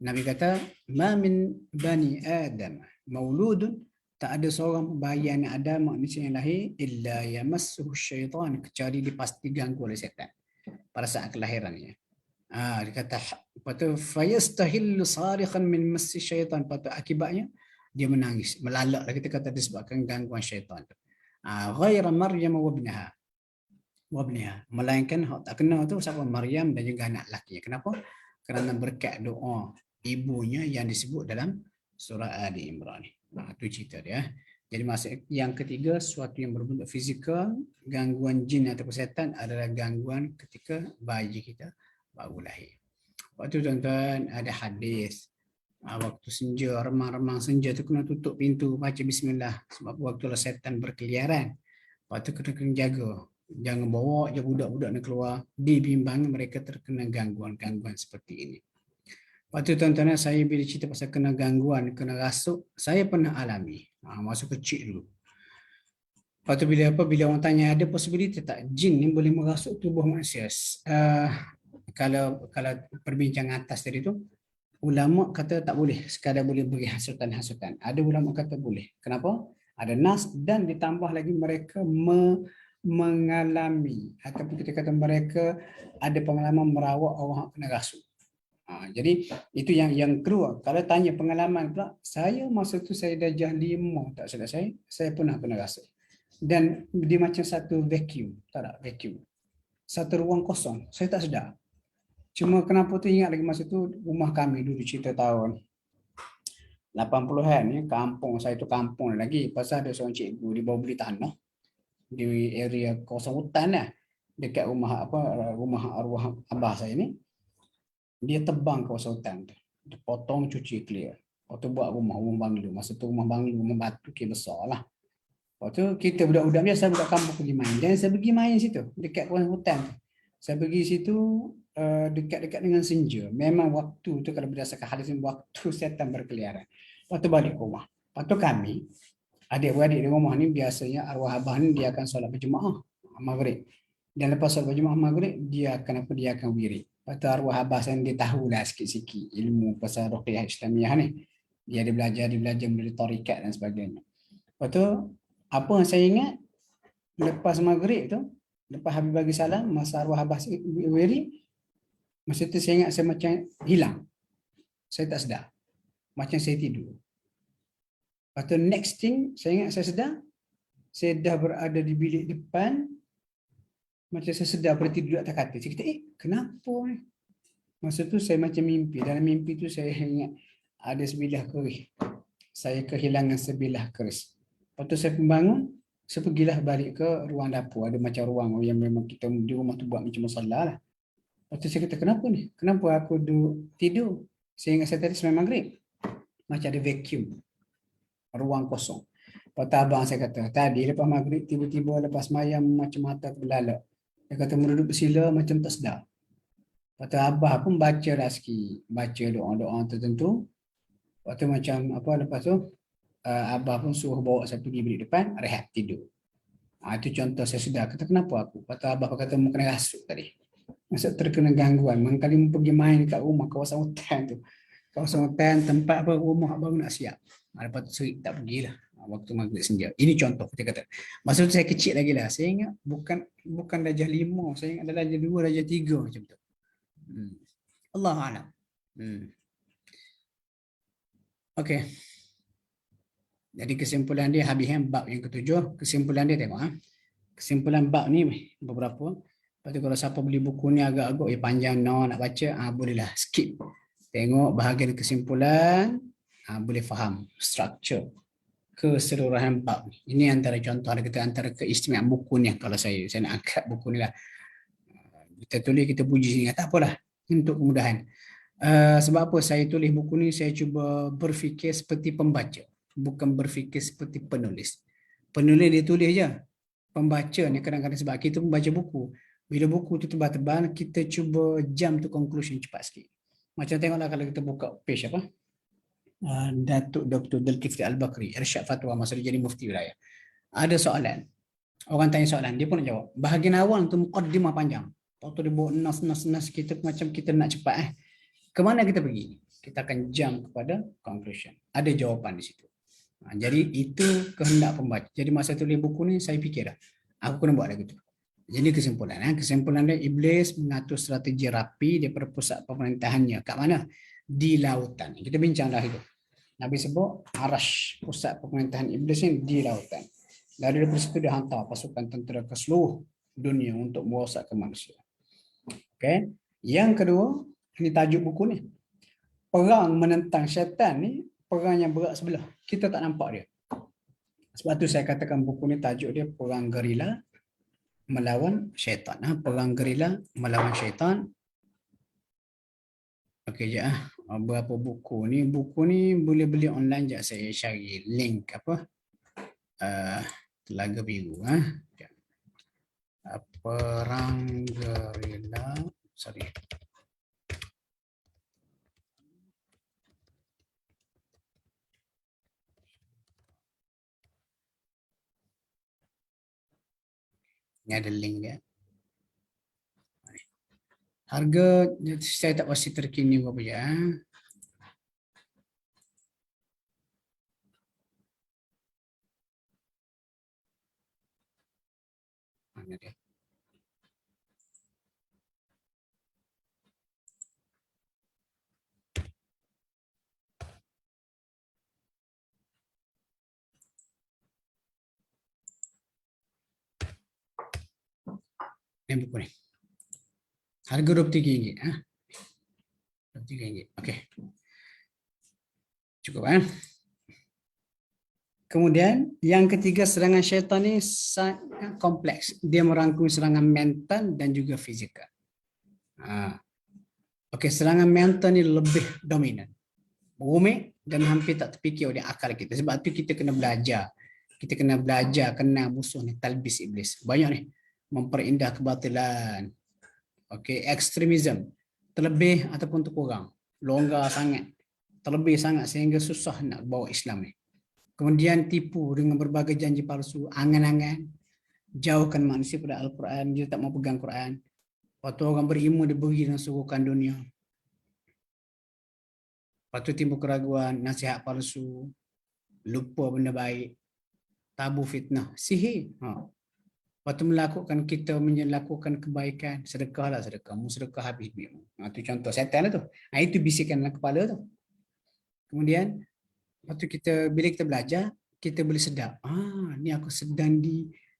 Nabi kata, ma min bani Adam mauludun, tak ada seorang bayi yang ada manusia yang lahir illa yamassuhu syaitan, kecuali dia pasti ganggu oleh setan pada saat kelahirannya. Dia kata, lepas tu fayastahillu sarikhan min massi syaitan, lepas tu akibatnya dia menangis, melalak lah kita kata disebabkan gangguan syaitan tu. Ghaira Maryam wa ibnaha, melainkan hak tak kena tu siapa? Maryam dan juga anak lelaki. Kenapa? Kerana berkat doa ibunya yang disebut dalam surah Ali Imran. Itu cerita dia. Jadi maksud yang ketiga, sesuatu yang berbentuk fizikal, gangguan jin atau setan adalah gangguan ketika bayi kita baru lahir. Waktu tuan-tuan ada hadis, waktu senja, remang-remang senja tu kena tutup pintu, baca bismillah, sebab waktu setan berkeliaran. Waktu kena jaga, jangan bawa je budak-budak ni keluar, dibimbang mereka terkena gangguan-gangguan seperti ini. Waktu tuan-tuan, saya bila cerita pasal kena gangguan, kena rasuk, saya pernah alami masa kecil dulu. Lepas tu bila orang tanya ada possibility tak jin ni boleh merasuk tubuh manusia, kalau perbincangan atas tadi tu, ulama kata tak boleh, sekadar boleh beri hasutan-hasutan. Ada ulama kata boleh. Kenapa? Ada nas dan ditambah lagi mereka mengalami ataupun kita kata mereka ada pengalaman merawat orang kena rasuk. Jadi itu yang kedua. Kalau tanya pengalaman pula, saya masa tu saya dah jahlimah, tak salah saya pernah kena rasuk. Dan dia macam satu vacuum, satu ruang kosong, saya tak sedar. Cuma kenapa tu ingat lagi masa tu rumah kami dulu cerita tahun 80-an ya, kampung saya tu kampung lagi, pasal ada seorang cikgu dia bawa beli tanah di area kawasan hutan lah, dekat rumah arwah abah saya ni. Dia tebang kawasan hutan tu, dia potong, cuci clear, lepas tu buat rumah banglo. Masa tu rumah batu besar lah. Lepas tu kita budak-budak biasa, budak kampung pergi main, dan saya pergi main situ dekat kawasan hutan tu. Saya pergi situ dekat-dekat dengan senja. Memang waktu tu kalau berdasarkan hadis waktu setan berkeliaran. Lepas tu balik ke rumah. Lepas tu kami adik-beradik di rumah ni biasanya arwah abah ni dia akan solat berjemaah maghrib. Dan lepas solat berjemaah maghrib dia akan wirid. Lepas tu arwah abah saya dia tahulah sikit-sikit ilmu pasal ruqyah Islamiah ni. Dia ada belajar menjadi tarikat dan sebagainya. Lepas tu apa yang saya ingat lepas maghrib tu, lepas habis bagi salam, masa arwah abah saya wirid, masa tu saya ingat saya macam hilang. Saya tak sedar. Macam saya tidur. Lepas tu next thing, saya ingat saya sedar, saya dah berada di bilik depan, macam saya sedar bertidur di atas katil. Saya kata, kenapa ni? Masa tu saya macam mimpi. Dalam mimpi tu saya ingat ada sebilah keris. Saya kehilangan sebilah keris. Lepas tu saya bangun, saya pergilah balik ke ruang dapur. Ada macam ruang yang memang kita di rumah tu buat macam musalla lah. Lepas tu saya kata, kenapa ni? Kenapa aku tidur? Saya ingat saya tadi sembahyang maghrib. Macam ada vacuum. Ruang kosong. Lepas tu abang saya kata, tadi lepas maghrib tiba-tiba lepas sembahyang macam mata terbelalak. Dia kata meruduk bersila macam tak sedar. Lepas tu abah pun baca lah sikit. Baca doa-doa tertentu. Lepas tu macam apa, lepas tu abah pun suruh bawa saya pergi bilik depan, rehat tidur. Itu contoh saya sedar. Kata kenapa aku? Lepas tu abah kata mau kena rasuk tadi. Maksud terkena gangguan. Mengkali pergi main kat rumah kawasan hutan tu. Kawasan hutan tempat apa rumah baru nak siap. Lepas tu serik tak pergilah. waktu maghrib senja. Ini contoh kita kata. Masa tu saya kecil lagi lah. Saya ingat bukan darjah 5, saya ingat darjah 2, darjah 3 macam tu. Allah a'lam. Okey. Jadi kesimpulan dia habis bab yang ketujuh. Kesimpulan dia tengok. Kesimpulan bab ni beberapa. Lepas tu kalau siapa beli buku ni agak-agak panjang nak baca, bolehlah skip. Tengok bahagian kesimpulan, boleh faham struktur keseluruhan bab. Ini antara contoh, antara keistimewaan buku ni. Kalau saya nak angkat buku ni lah. Kita tulis, kita puji sini, tak apalah, untuk kemudahan. Sebab apa saya tulis buku ni, saya cuba berfikir seperti pembaca, bukan berfikir seperti penulis. Penulis dia tulis je. Pembaca ni kadang-kadang, sebab kita membaca buku, bila buku tu tebal-tebal, kita cuba jump to conclusion cepat sikit. Macam tengoklah kalau kita buka page apa, Datuk Dr. Zulkifli Al-Bakri, Irsyad Fatwa masa dia jadi mufti wilayah. Ada soalan, orang tanya soalan, dia pun nak jawab. Bahagian awal tu muqaddimah panjang. Lepas tu dia buat nas, kita macam kita nak cepat. Kemana kita pergi? Kita akan jump kepada conclusion. Ada jawapan di situ. Jadi itu kehendak pembaca. Jadi masa tulis buku ni saya fikir dah, aku kena buat lagu tu. Jadi kesimpulan, kesimpulan dia, Iblis mengatur strategi rapi daripada pusat pemerintahannya. Kat mana? Di lautan. Kita bincang dah itu. Nabi sebut Arash, pusat pemerintahan Iblis ni di lautan. Dari situ dia hantar pasukan tentera ke seluruh dunia untuk merosakkan manusia. Okay. Yang kedua, ini tajuk buku ni. Perang menentang syaitan ni, perang yang berat sebelah. Kita tak nampak dia. Sebab tu saya katakan buku ni tajuk dia Perang Gerila Melawan Syaitan. Perang gerila melawan syaitan. Okey je berapa buku ni. Buku ni boleh beli online je. Saya cari link apa. Telaga Biru. Perang gerila. Sorry. Ini ada link dia. Harga saya tak pasti terkini berapa ya. Mana dia? Ini buku ni. Harga RM23. RM23. Okey. Cukup Kemudian yang ketiga, serangan syaitan ni sangat kompleks. Dia merangkumi serangan mental dan juga fizikal. Okey, serangan mental ni lebih dominan. Rumit dan hampir tak terfikir oleh akal kita. Sebab tu kita kena belajar. Kita kena belajar kenal musuh ni, talbis iblis. Banyak ni. Memperindah kebatilan. Okey, ekstremism. Terlebih ataupun terkurang. Longgar sangat. Terlebih sangat sehingga susah nak bawa Islam ni. Kemudian tipu dengan berbagai janji palsu, angan-angan, jauhkan manusia pada Al-Quran, dia tak mau pegang Quran. Waktu orang berilmu diberi dan suruhkan dunia. Lepas tu timbul keraguan, nasihat palsu, lupa benda baik, tabu fitnah, sihir. Lepas tu kita melakukan kebaikan, sedekahlah sedekah, sedekah habis duitmu. Itu contoh setan lah tu. Itu bisikan dalam kepala tu. Kemudian lepas tu bila kita belajar, kita boleh sedap. Ni aku sedang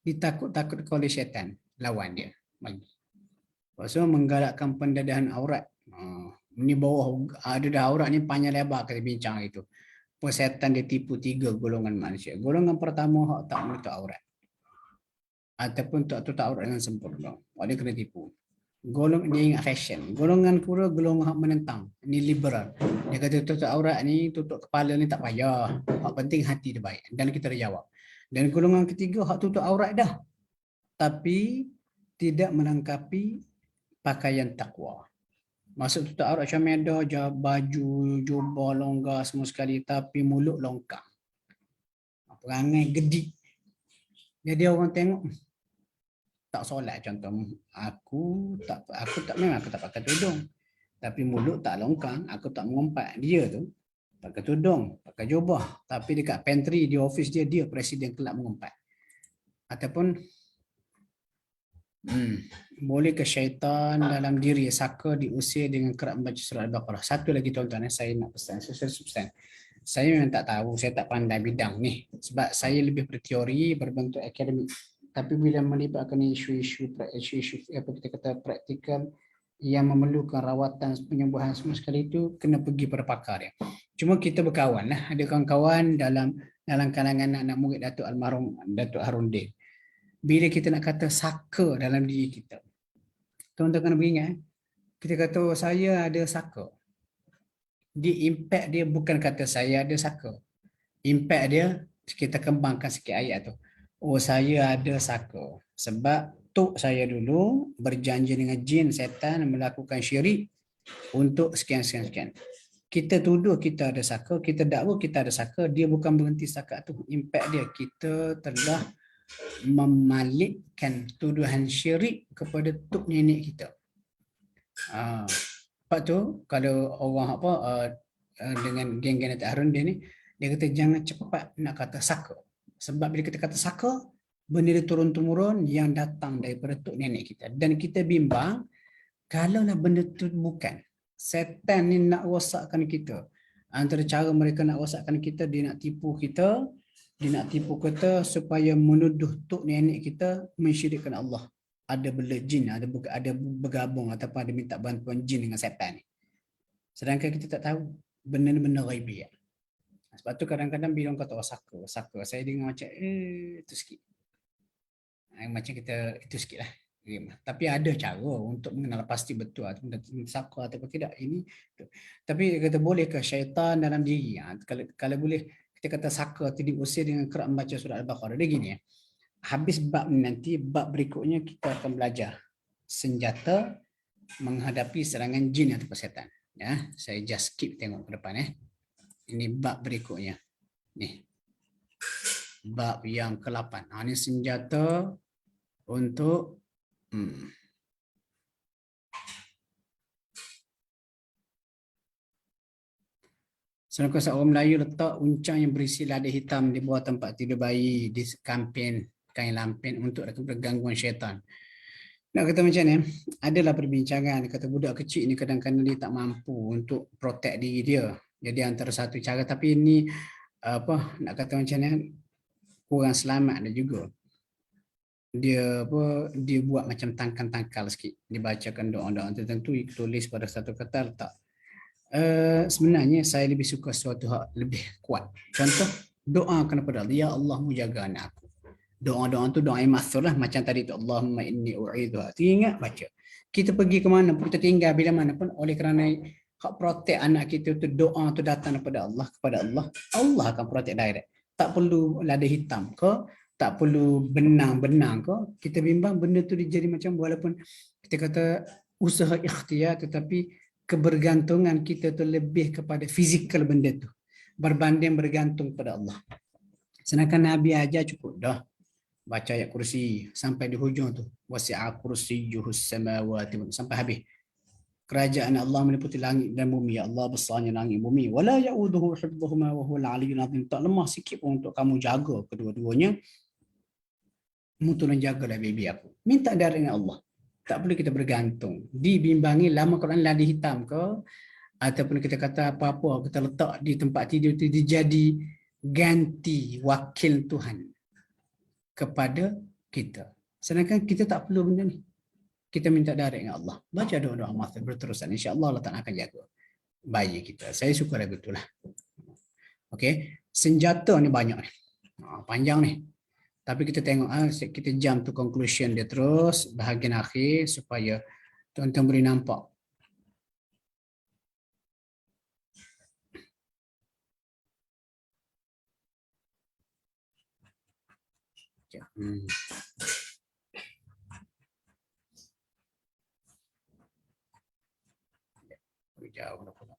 ditakut-takut oleh syaitan. Lawan dia. Lepas tu menggalakkan pendadahan aurat. Ni bawah ada dah aurat ni panjang lebar kita bincang itu. Syaitan dia tipu 3 golongan manusia. Golongan pertama hak tak menutup aurat. Ataupun tak tutup aurat dengan sempurna. Dia kena tipu. Dia ingat fashion. Golongan kedua, golongan hak menentang. Ini liberal. Dia kata tutup aurat ni, tutup kepala ni tak payah. Hak penting hati dia baik. Dan kita dah jawab. Dan golongan ketiga, hak tutup aurat dah. Tapi tidak menangkapi pakaian takwa. Maksud tutup aurat macam medah, baju, jubah, longgar semua sekali. Tapi mulut longkang. Perangai gedik. Jadi orang tengok, tak solat contoh. Aku tak memang aku tak pakai tudung. Tapi mulut tak longkang, aku tak mengumpat. Dia tu pakai tudung, pakai jubah, tapi dekat pantry di office dia, dia presiden kelab mengumpat. Ataupun boleh ke syaitan dalam diri saka diusir dengan kerap membaca surah Al-Baqarah. Satu lagi tuan-tuan, saya nak pesan, saya memang tak tahu, saya tak pandai bidang ni sebab saya lebih berteori berbentuk akademik. Tapi bila melibatkan isu-isu apa kita kata praktikal yang memerlukan rawatan penyembuhan semua sekali itu kena pergi pada pakar ya. Cuma kita berkawan lah, ada kawan-kawan dalam kalangan anak murid Datuk Almarhum Datuk Harundin. Bila kita nak kata saka dalam diri kita, tuan-tuan kena beringat, kita kata oh, saya ada saka. Impact dia bukan kata saya ada saka. Impact dia, kita kembangkan sikit ayat tu. Oh, saya ada saka. Sebab tok saya dulu berjanji dengan jin setan melakukan syirik untuk sekian. Kita tuduh kita ada saka, kita dakwa kita ada saka, dia bukan berhenti setakat tu. Impact dia, kita telah memalikkan tuduhan syirik kepada tok nenek kita. Sebab tu kalau orang dengan geng-geng Datuk Harun dia ni, dia kata jangan cepat nak kata saka. Sebab bila kita kata saka, benda dia turun-temurun yang datang daripada tok nenek kita. Dan kita bimbang, kalaulah benda tu bukan, setan ni nak rosakkan kita. Antara cara mereka nak rosakkan kita, dia nak tipu kita, supaya menuduh tok nenek kita mensyirikkan Allah. Ada bela jin, ada bergabung ataupun ada minta bantuan jin dengan setan ni. Sedangkan kita tak tahu benda ni benda ghaibi. Sebab tu kadang-kadang bila orang kata saka, saya dengar macam itu sikit. Macam kita itu sikit lah. Tapi ada cara untuk mengenal pasti betul ataupun saka ataupun tidak. Ini tu. Tapi kata boleh ke syaitan dalam diri? Kalau boleh kita kata saka tu diusir dengan kerap membaca surah Al-Baqarah. Dia gini ya. Habis bab ni nanti, bab berikutnya kita akan belajar senjata menghadapi serangan jin atau setan. Ya, saya just skip tengok ke depan. Ini bab berikutnya. Ni. Bab yang ke-8. Ini senjata untuk Sedangkan seorang Melayu letak uncang yang berisi lada hitam di bawah tempat tidur bayi di kampin kain lampin untuk gangguan syaitan. Nak kata macam ni, adalah perbincangan kata budak kecil ni kadang-kadang dia tak mampu untuk protect diri dia. Jadi antara satu cara, tapi ini nak kata macam ni kurang selamat dia juga. Dia buat macam tangkal-tangkal sikit, dibacakan doa-doa tertentu, tulis pada satu kertas letak. Sebenarnya saya lebih suka sesuatu lebih kuat. Contoh, doakan kepada Allah, ya Allah mujaga anak aku. Doa-doa tu doa yang masyhur lah, macam tadi tu Allahumma inni u'idzuha. Ingat baca. Kita pergi ke mana pun, kita tinggal bila mana pun, oleh kerana hak protect anak kita tu, doa tu datang kepada Allah, Allah akan protect direct. Tak perlu lada hitam ke, tak perlu benang-benang ke. Kita bimbang benda tu dia jadi macam, walaupun kita kata usaha ikhtiar, tetapi kebergantungan kita tu lebih kepada fizikal benda tu berbanding bergantung pada Allah. Sedangkan Nabi ajar cukup dah baca ayat kursi sampai di hujung tu, wasi'a kursiyyuhus samawati sampai habis. Kerajaan Allah meliputi langit dan bumi. Ya Allah besarnya langit bumi. Wala ya'uduhu hifdhuhuma wa huwal 'aliyyul 'azim. Tak lemah sikit pun untuk kamu jaga kedua-duanya. Mu tolong jagalah baby aku. Minta dari Allah. Tak perlu kita bergantung. Dibimbangi lama Quran lada hitam ke, ataupun kita kata apa-apa kita letak di tempat tidur itu dijadi ganti wakil Tuhan kepada kita. Sedangkan kita tak perlu benda ni. Kita minta direct dengan Allah. Baca doa-doa masa berterusan. InsyaAllah Allah Ta'ala akan jaga bayi kita. Saya suka lagu itulah. Okey. Senjata ni banyak ni. Panjang ni. Tapi kita tengok, kita jump to conclusion dia terus, bahagian akhir, supaya tuan-tuan boleh nampak. Jauh dah pula.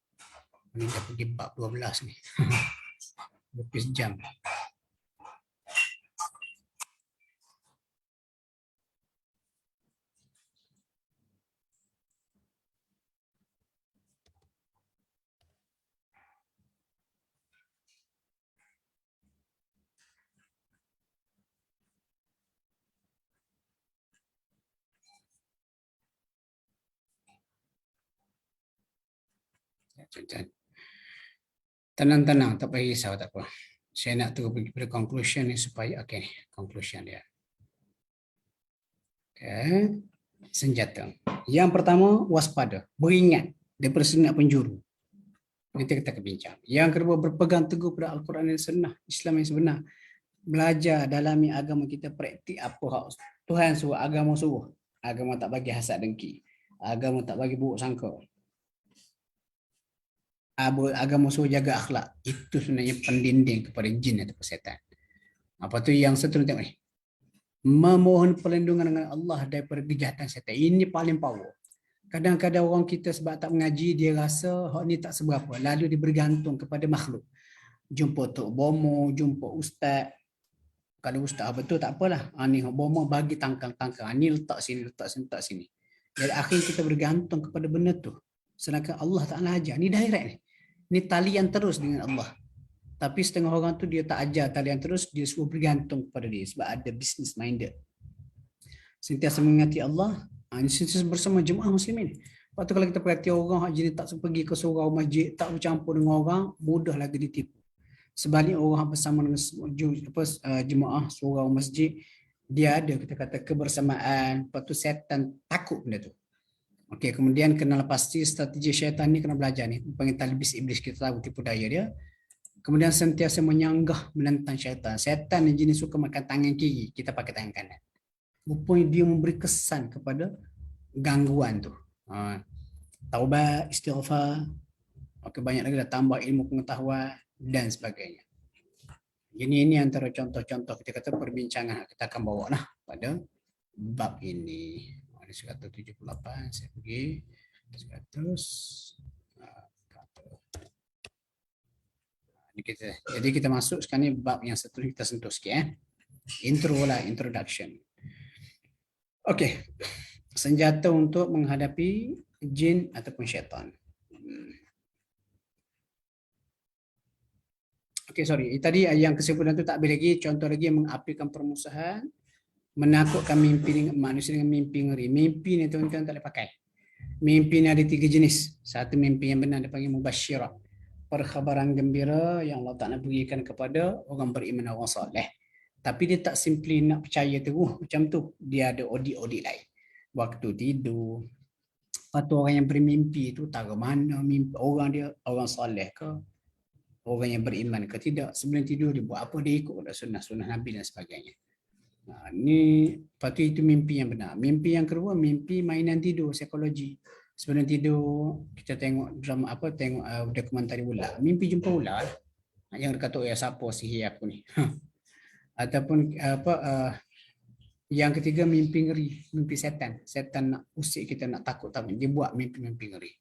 Ini dah pergi bab 12 ni. Lebih jam. Tenang-tenang, tak payah risau, tak apa. Saya nak terus pergi pada conclusion ni supaya, okey, conclusion dia. Okay. Senjata. Yang pertama, waspada. Beringat daripada segenap penjuru. Nanti kita bincang. Yang kedua, berpegang teguh pada Al-Quran dan Sunnah, Islam yang sebenar. Belajar dalami agama kita, praktik apa hak Tuhan suruh, agama suruh. Agama tak bagi hasad dengki. Agama tak bagi buruk sangka. Agama suruh jaga akhlak. Itu sebenarnya pendinding kepada jin atau setan. Apa tu yang seterusnya tengok ni? Memohon perlindungan dengan Allah daripada kejahatan setan. Ini paling power. Kadang-kadang orang kita sebab tak mengaji, dia rasa hak ni tak seberapa. Lalu dia bergantung kepada makhluk. Jumpa Tok Bomo, jumpa Ustaz. Kalau Ustaz betul tak apalah. Ni hak Bomo bagi tangkang-tangkang. Ni letak sini, letak sini, letak sini. Jadi akhirnya kita bergantung kepada benda tu. Sedangkan Allah Ta'ala ajar. Ni direct ni. Ni talian terus dengan Allah. Tapi setengah orang tu dia tak ajar talian terus, dia suruh bergantung kepada dia sebab ada business minded. Sentiasa mengingati Allah, ini sentiasa bersama jemaah muslimin. Lepas tu kalau kita perhati orang jenis tak pergi ke surau masjid, tak bercampur dengan orang, mudah lagi ditipu. Sebalik orang bersama dengan jemaah surau masjid, dia ada kita kata kebersamaan, lepas tu setan takut benda tu. Okey, kemudian kenal pasti strategi syaitan ni, kena belajar ni. Panggil talbis iblis, kita tahu tipu daya dia. Kemudian sentiasa menyanggah menentang syaitan. Syaitan yang jenis suka makan tangan kiri, kita pakai tangan kanan. Rupanya dia memberi kesan kepada gangguan tu. Taubat, istighfar, banyak lagi dah tambah ilmu pengetahuan dan sebagainya. Ini antara contoh-contoh kita kata perbincangan kita akan bawa lah pada bab ini. 178 saya pergi 100. Jadi kita masuk sekarang ni bab yang seterusnya kita sentuh sikit. Intro lah, introduction. Okey. Senjata untuk menghadapi jin ataupun syaitan. Okey, sorry. Tadi yang kesimpulan tu tak habis lagi. Contoh lagi yang mengapikan permusuhan, menakutkan mimpi manusia dengan mimpi ngeri. Mimpi ni tuan-tuan tak boleh pakai. Mimpi ni ada 3 jenis. Satu mimpi yang benar dipanggil mubasyirah. Perkhabaran gembira yang Allah Ta'ala berikan kepada orang beriman, orang soleh. Tapi dia tak simply nak percaya terus macam tu. Dia ada audit-audit lain. Waktu tidur. Lepas tu orang yang bermimpi tu tahu mana mimpi orang dia, orang soleh ke, orang yang beriman ke tidak. Sebelum tidur dia buat apa, dia ikut sunnah-sunnah Nabi dan sebagainya. Ni lepas tu itu mimpi yang benar. Mimpi yang kedua, mimpi mainan tidur, psikologi. Sebelum tidur kita tengok drama tengok dokumentari ular. Mimpi jumpa ular yang dia kata siapa sihir aku ni. Ataupun yang ketiga mimpi ngeri, mimpi setan. Setan nak usik kita, nak takut dia buat mimpi-mimpi ngeri.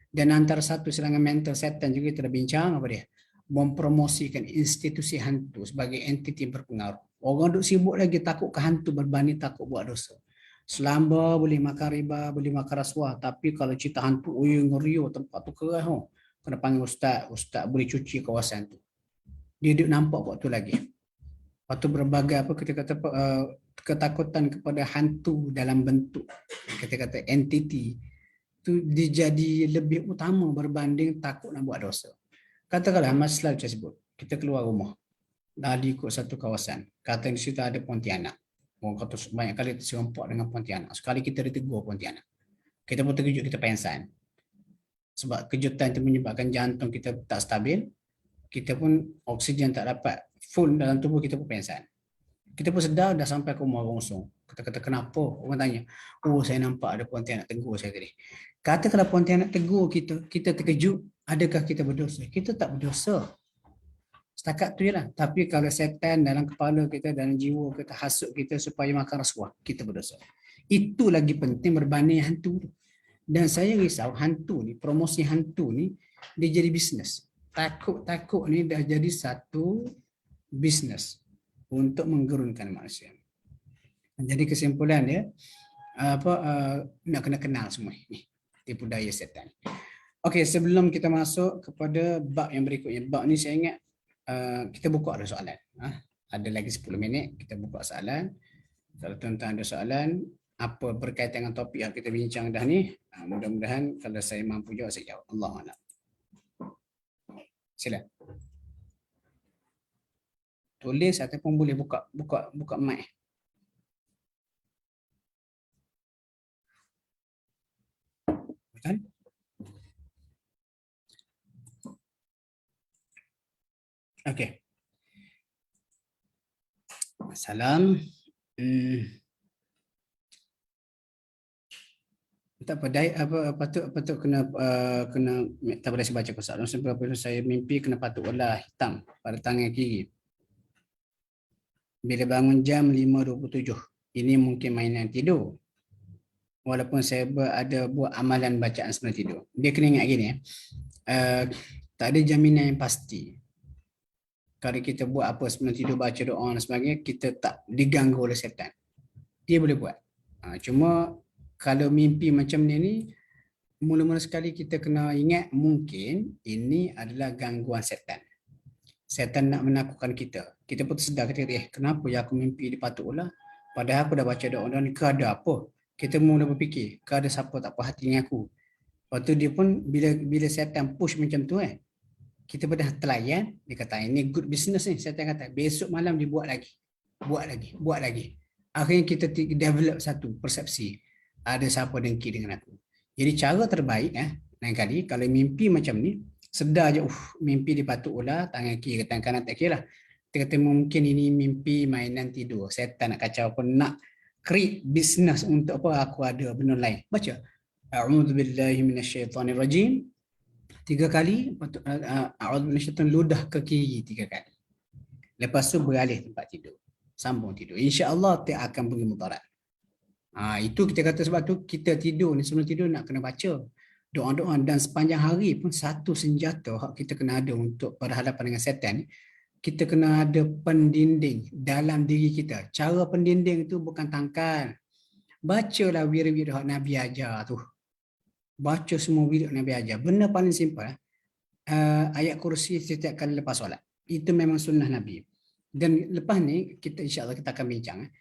Dan antara satu serangan mental setan juga kita dah bincang apa dia? Mempromosikan institusi hantu sebagai entiti berpengaruh. Orang duk sibuk lagi takut ke hantu berbanding takut buat dosa. Selamba boleh makan riba, boleh makan rasuah, tapi kalau cerita hantu, ngeri tempat tu keras. Kena panggil ustaz, ustaz boleh cuci kawasan tu. Dia duk nampak waktu lagi. Waktu berbagai kita kata ketakutan kepada hantu dalam bentuk kita kata entiti tu dijadi lebih utama berbanding takut nak buat dosa. Katakanlah masalah saya sebut, kita keluar rumah, lari ikut satu kawasan, kata di situ ada Pontianak. Orang kata banyak kali terserempak dengan Pontianak. Sekali kita ditegur Pontianak, kita pun terkejut, kita pengsan. Sebab kejutan itu menyebabkan jantung kita tak stabil, kita pun oksigen tak dapat full dalam tubuh, kita pun pengsan. Kita pun sedar dah sampai ke rumah rongsong. Kata-kata kenapa? Orang tanya, saya nampak ada Pontianak tegur saya tadi. Kata kalau Pontianak tegur kita, kita terkejut, adakah kita berdosa? Kita tak berdosa. Setakat tu je lah. Tapi kalau setan dalam kepala kita, dalam jiwa kita, hasut kita supaya makan rasuah, kita berdosa. Itu lagi penting berbanding hantu tu. Dan saya risau hantu ni, promosi hantu ni, dia jadi bisnes. Takut-takut ni dah jadi satu bisnes untuk menggerunkan manusia. Jadi kesimpulan dia, nak kena kenal semua ni, tipu daya setan. Okey, sebelum kita masuk kepada bab yang berikutnya. Bab ni saya ingat kita buka ada soalan. Ada lagi 10 minit, kita buka soalan. Kalau tuan-tuan ada soalan, apa berkaitan dengan topik yang kita bincang dah ni, mudah-mudahan kalau saya mampu jawab, saya jawab. Allahuakbar. Sila. Tulis ataupun boleh buka mic. Betul? Okey. Salam. Tak apa, patut kena tak boleh saya baca soalan sebab saya mimpi kena patuk bola hitam pada tangan kiri. Bila bangun jam 5.27. Ini mungkin mainan tidur. Walaupun saya ada buat amalan bacaan sebelum tidur. Dia kena ingat gini tak ada jaminan yang pasti. Kalau kita buat apa sebelum tidur, baca doa dan sebagainya, kita tak diganggu oleh setan. Dia boleh buat. Cuma kalau mimpi macam ni, mula-mula sekali kita kena ingat mungkin ini adalah gangguan setan. Setan nak menakutkan kita. Kita pun tersedar, kita kenapa ya aku mimpi dipatuk lah? Padahal aku dah baca doa ni, ke ada apa? Kita mula berfikir, ke ada siapa tak puas hati dengan aku? Lepas tu dia pun bila setan push macam tu kita pernah telayan, dia kata ini good business ni, setan kata besok malam dia buat lagi. Akhirnya kita develop satu persepsi, ada siapa dengki dengan aku. Jadi cara terbaik lain kali kalau mimpi macam ni, sedar je mimpi dipatuk ular tangan kiri ke tangan kanan tak kira lah. Kita kata mungkin ini mimpi mainan tidur, setan nak kacau apa, nak create business untuk apa, aku ada benda lain. Baca a'udzubillahi minasyaitonirrajim 3 kali, a'udzubillahi ludah ke kiri 3 kali. Lepas tu beralih tempat tidur, sambung tidur, insya-Allah tak akan pergi mudarat. Itu kita kata sebab tu kita tidur ni, sebelum tidur nak kena baca doa-doa, dan sepanjang hari pun satu senjata hak kita kena ada untuk berhadapan dengan setan. Kita kena ada pendinding dalam diri kita. Cara pendinding itu bukan tangkal. Bacalah wirid-wirid hak Nabi ajar tu. Baca semua wirid Nabi ajar. Benda paling simple. Ayat kursi setiap kali lepas solat. Itu memang sunnah Nabi. Dan lepas ni kita insya-Allah kita akan bincang.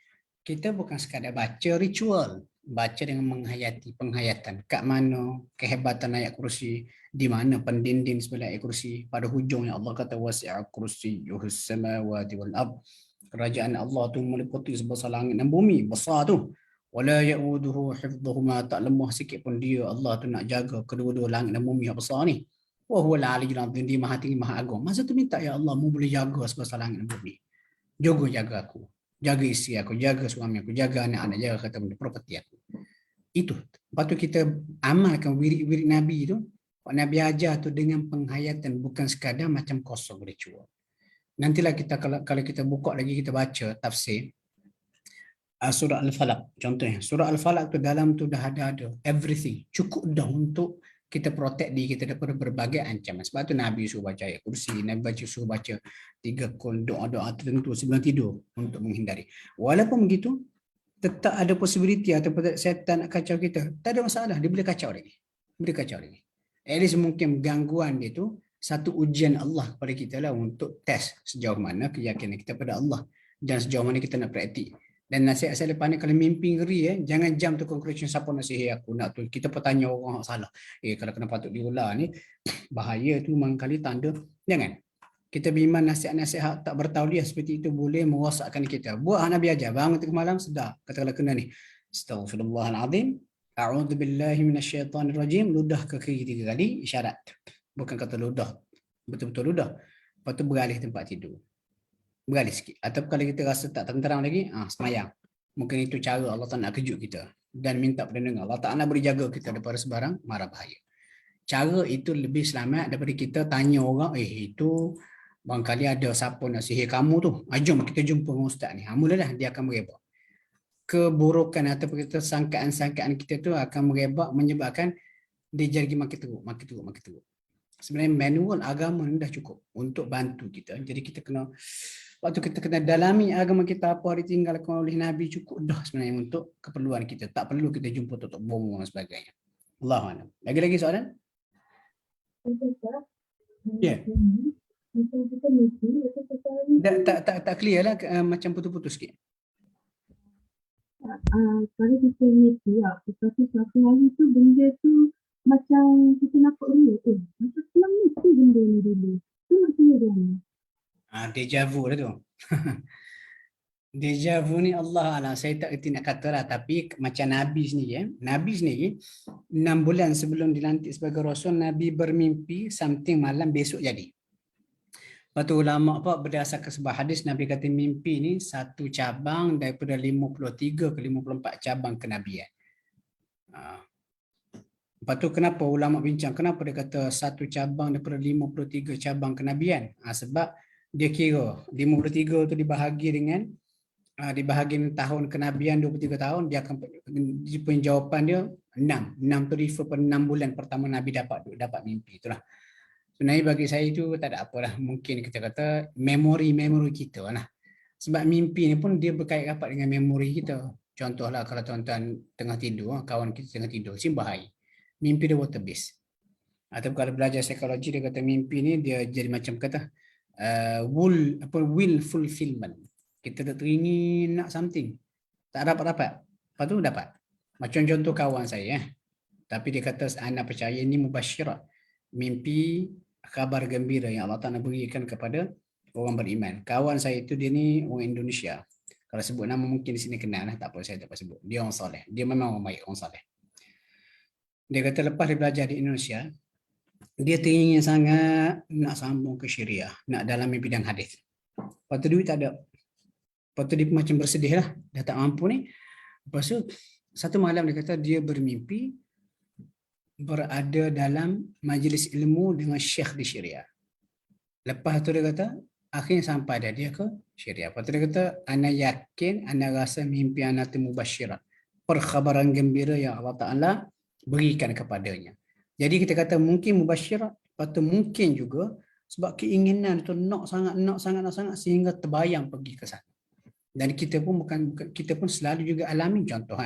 Kita bukan sekadar baca ritual, baca dengan menghayati penghayatan. Kat mana kehebatan ayat kursi, di mana pendinding sebelah ayat kursi. Pada hujungnya Allah kata wasi'a kursiyyuhus samawati wal ard. Kerajaan Allah tu meliputi sebesar langit dan bumi, besar tu. Wala ya'uduhu hifdhuhuma, tak lemah sikit pun dia Allah tu nak jaga kedua-dua langit dan bumi yang besar ni. Wa huwal aliyyul azim, dia maha tinggi maha agung. Masa tu minta ya Allah mu boleh jaga sebesar langit dan bumi. Jaga aku. Jaga isteri aku, jaga suami aku, jaga anak-anak, jaga kata benda properti aku. Itu. Lepas tu kita amalkan wirid-wirid Nabi tu. Nabi ajar tu dengan penghayatan, bukan sekadar macam kosong ritual. Nantilah kita kalau kita buka lagi, kita baca tafsir surah Al-Falaq. Contohnya, surah Al-Falaq tu dalam tu dah ada everything. Cukup dah untuk kita protect diri kita daripada berbagai ancaman. Sebab tu Nabi suruh baca ayat kursi, Nabi suruh baca 3 kul doa-doa tertentu sebelum tidur untuk menghindari. Walaupun begitu, tetap ada possibility ataupun setan nak kacau kita. Tak ada masalah, dia boleh kacau lagi. At least mungkin gangguan dia tu satu ujian Allah kepada kita lah, untuk test sejauh mana keyakinan kita pada Allah dan sejauh mana kita nak praktik. Dan nasihat saya lepas ni, kalau mimpi ngeri jangan jump to conclusion siapa nak sihir aku nak tu. Kita bertanya orang salah. Kalau kena patuk diular ni bahaya tu, mangkali tanda. Jangan. Kita beriman nasihat-nasihat tak bertauliah seperti itu boleh merosakkan kita. Buat Nabi ajar, bangun tengah malam sedar. Katakanlah kena ni. Astaghfirullahalazim. A'udzubillahi minasyaitonirrajim. Ludah ke kiri 3 kali, isyarat. Bukan kata ludah. Betul-betul ludah. Lepas tu beralih tempat tidur. Beralih sikit. Atau kalau kita rasa tak tenteram lagi, semayang. Mungkin itu cara Allah Ta'ala nak kejut kita. Dan minta perlindungan. Allah Ta'ala beri jaga kita daripada sebarang mara bahaya. Cara itu lebih selamat daripada kita tanya orang, itu barangkali ada siapa nak sihir kamu tu. Jom kita jumpa dengan ustaz ni. Mulalah dia akan merebak. Keburukan ataupun kita sangkaan-sangkaan kita tu akan merebak, menyebabkan dia jadi makin teruk. Sebenarnya manual agama ni dah cukup untuk bantu kita. Jadi kita kena, waktu kita kena dalami agama kita, apa ditinggalkan oleh Nabi, cukup dah sebenarnya untuk keperluan kita. Tak perlu kita jumpa tutup bom dan sebagainya. Allahuakbar. Lagi-lagi soalan? Ya. Tak clear lah, macam putus-putus sikit. Kalau kita mimpi tetapi satu hari tu benda tu macam kita nampak dulu macam semalam mimpi benda ni dulu. Deja vu lah tu. Deja vu ni Allah Alam, saya tak kerti nak kata lah, tapi macam Nabi sendiri, Nabi sendiri 6 bulan sebelum dilantik sebagai Rasul, Nabi bermimpi something malam besok jadi. Lepas tu ulama apa berdasarkan sebuah hadis, Nabi kata mimpi ni satu cabang daripada 53 ke 54 cabang kenabian. Lepas tu kenapa ulama bincang, kenapa dia kata satu cabang daripada 53 cabang kenabian? Sebab dia kira 53 tu dibahagi dengan tahun kenabian 23 tahun, dia akan punya jawapan dia 6. 6 tu refer pada 6 bulan pertama Nabi dapat mimpi. Itulah. Sebenarnya bagi saya itu tak ada apalah, mungkin kita kata memori kita lah. Sebab mimpi ni pun dia berkait rapat dengan memori kita. Contohlah kalau tuan-tuan tengah tidur, kawan kita tengah tidur, simbah air. Mimpi dia water-based. Atau kalau belajar psikologi, dia kata mimpi ni dia jadi macam kata will fulfillment. Kita dah teringin nak something, tak dapat. Lepas tu dapat. Macam contoh kawan saya, tapi dia kata anak percaya ini mubasyirat. Mimpi khabar gembira yang Allah Ta'ala berikan kepada orang beriman. Kawan saya itu dia ni orang Indonesia. Kalau sebut nama mungkin di sini kenal lah, tak apa saya tak apa sebut. Dia orang soleh. Dia memang orang baik, orang soleh. Dia kata lepas dia belajar di Indonesia, dia teringin sangat nak sambung ke Syariah, nak dalami bidang hadis. Lepas tu duit tak ada. Lepas tu dia macam bersedih lah, dah tak mampu ni. Lepas tu satu malam dia kata dia bermimpi berada dalam majlis ilmu dengan syekh di Syariah. Lepas tu dia kata akhirnya sampai dia ke Syariah. Lepas tu dia kata ana yakin, ana rasa mimpi ana tu mubasyirat, perkhabaran gembira yang Allah Ta'ala berikan kepadanya. Jadi kita kata mungkin mubasyirat, lepas tu mungkin juga sebab keinginan tu nak sangat sehingga terbayang pergi ke sana. Dan kita pun kita pun selalu juga alami contoh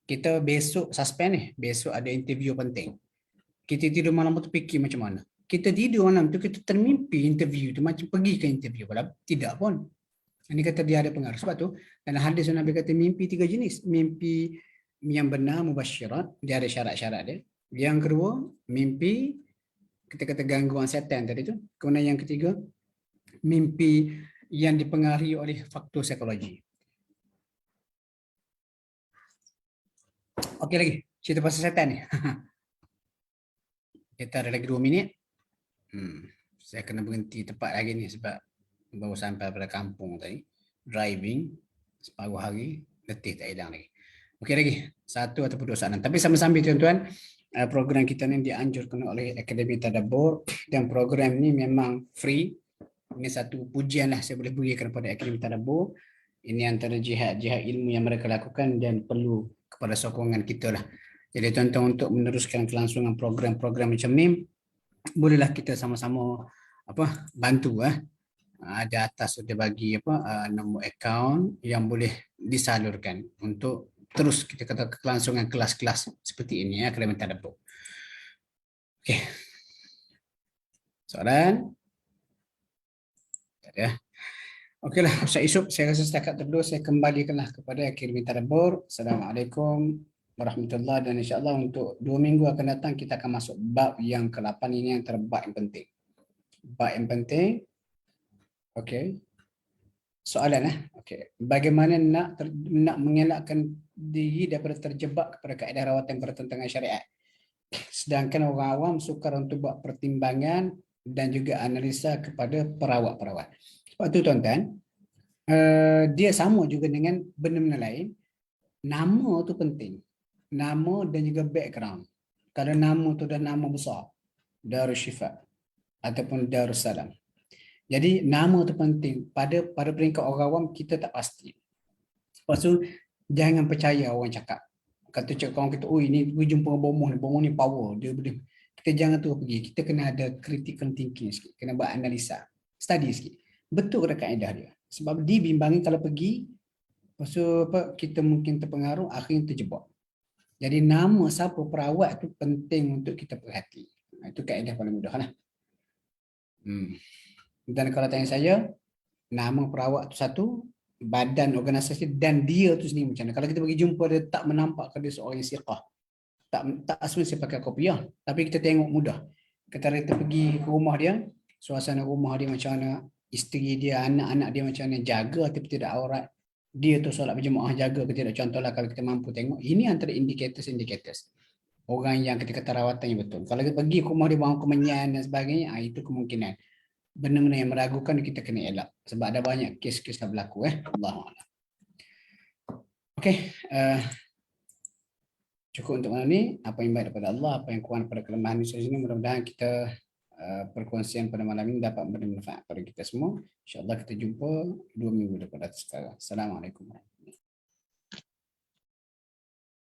kita besok suspend ni, besok ada interview penting. Kita tidur malam tu fikir macam mana. Kita tidur malam tu kita termimpi interview tu macam pergi ke interview, padahal tidak pun. Ini kata dia ada pengaruh. Sebab tu dalam hadis Nabi kata mimpi 3 jenis. Mimpi yang benar mubasyirat, dia ada syarat-syarat dia. Yang kedua, mimpi kita kata gangguan setan tadi tu. Kemudian yang ketiga, mimpi yang dipengaruhi oleh faktor psikologi. Okey lagi, cerita pasal setan ni. Kita ada lagi 2 minit. Saya kena berhenti tepat lagi ni sebab baru sampai pada kampung tadi. Driving, separuh hari, letih tak hilang lagi. Okey lagi, 1 ataupun 2 soalan. Tapi sambil-sambil tuan-tuan, program kita ni dianjurkan oleh Akademi Tadabbur dan program ni memang free. Ini satu pujian lah saya boleh berikan kepada Akademi Tadabbur. Ini antara jihad ilmu yang mereka lakukan dan perlu kepada sokongan kita lah. Jadi tuan-tuan untuk meneruskan kelangsungan program-program macam ni, bolehlah kita sama-sama bantu ada atas dia bagi nombor akaun yang boleh disalurkan untuk terus kita kata kelangsungan kelas-kelas seperti ini Akademi Tadabbur. Okey. Soalan? Tak ada. Okeylah, Ustaz Isuk, saya rasa setakat dulu saya kembalikanlah kepada Akademi Tadabbur. Assalamualaikum warahmatullahi, dan insya-Allah untuk 2 minggu akan datang kita akan masuk bab yang ke-8. Ini antara bab yang penting. Bab yang penting. Okey. Soalan okey. Bagaimana nak mengelakkan diri daripada terjebak kepada kaedah rawatan bertentangan syariat? Sedangkan orang awam sukar untuk buat pertimbangan dan juga analisa kepada perawat-perawat. Sebab tu tuan-tuan, dia sama juga dengan benda-benda lain. Nama tu penting. Nama dan juga background. Kalau nama tu dah nama besar, Darus Syifa ataupun Darussalam. Jadi nama tu penting. Pada peringkat orang awam kita tak pasti. Lepas tu jangan percaya orang cakap. Kata orang kita, oh ini gue jumpa bomoh ni power. Dia boleh. Kita jangan tu pergi. Kita kena ada critical thinking sikit. Kena buat analisa. Study sikit. Betul ke kaedah dia? Sebab dibimbangi kalau pergi, lepas tu kita mungkin terpengaruh, akhirnya terjebak. Jadi nama siapa perawat tu penting untuk kita perhati. Itu kaedah paling mudah lah. Dan kalau tanya saya, nama perawat tu satu, badan organisasi dan dia tu sendiri macam mana. Kalau kita pergi jumpa dia tak menampakkan dia seorang yang siqah. Tak sebenarnya saya pakai kopiah, tapi kita tengok mudah. Kita pergi ke rumah dia, suasana rumah dia macam mana, isteri dia, anak-anak dia macam mana, jaga atau tidak aurat, dia tu solat berjemaah jaga ke tidak. Contohlah kalau kita mampu tengok, ini antara indicators orang yang ketika rawatan yang betul. Kalau kita pergi ke rumah dia buang kemenyan dan sebagainya, itu kemungkinan benda-benda yang meragukan kita kena elak sebab ada banyak kes-kes yang berlaku. Allahuakbar. Okey, cukup untuk malam ni. Apa yang baik daripada Allah, apa yang kurang daripada kelemahan di sini, mudah-mudahan kita perkongsian pada malam ini dapat bermanfaat pada kita semua. InsyaAllah kita jumpa 2 minggu daripada sekarang. Assalamualaikum.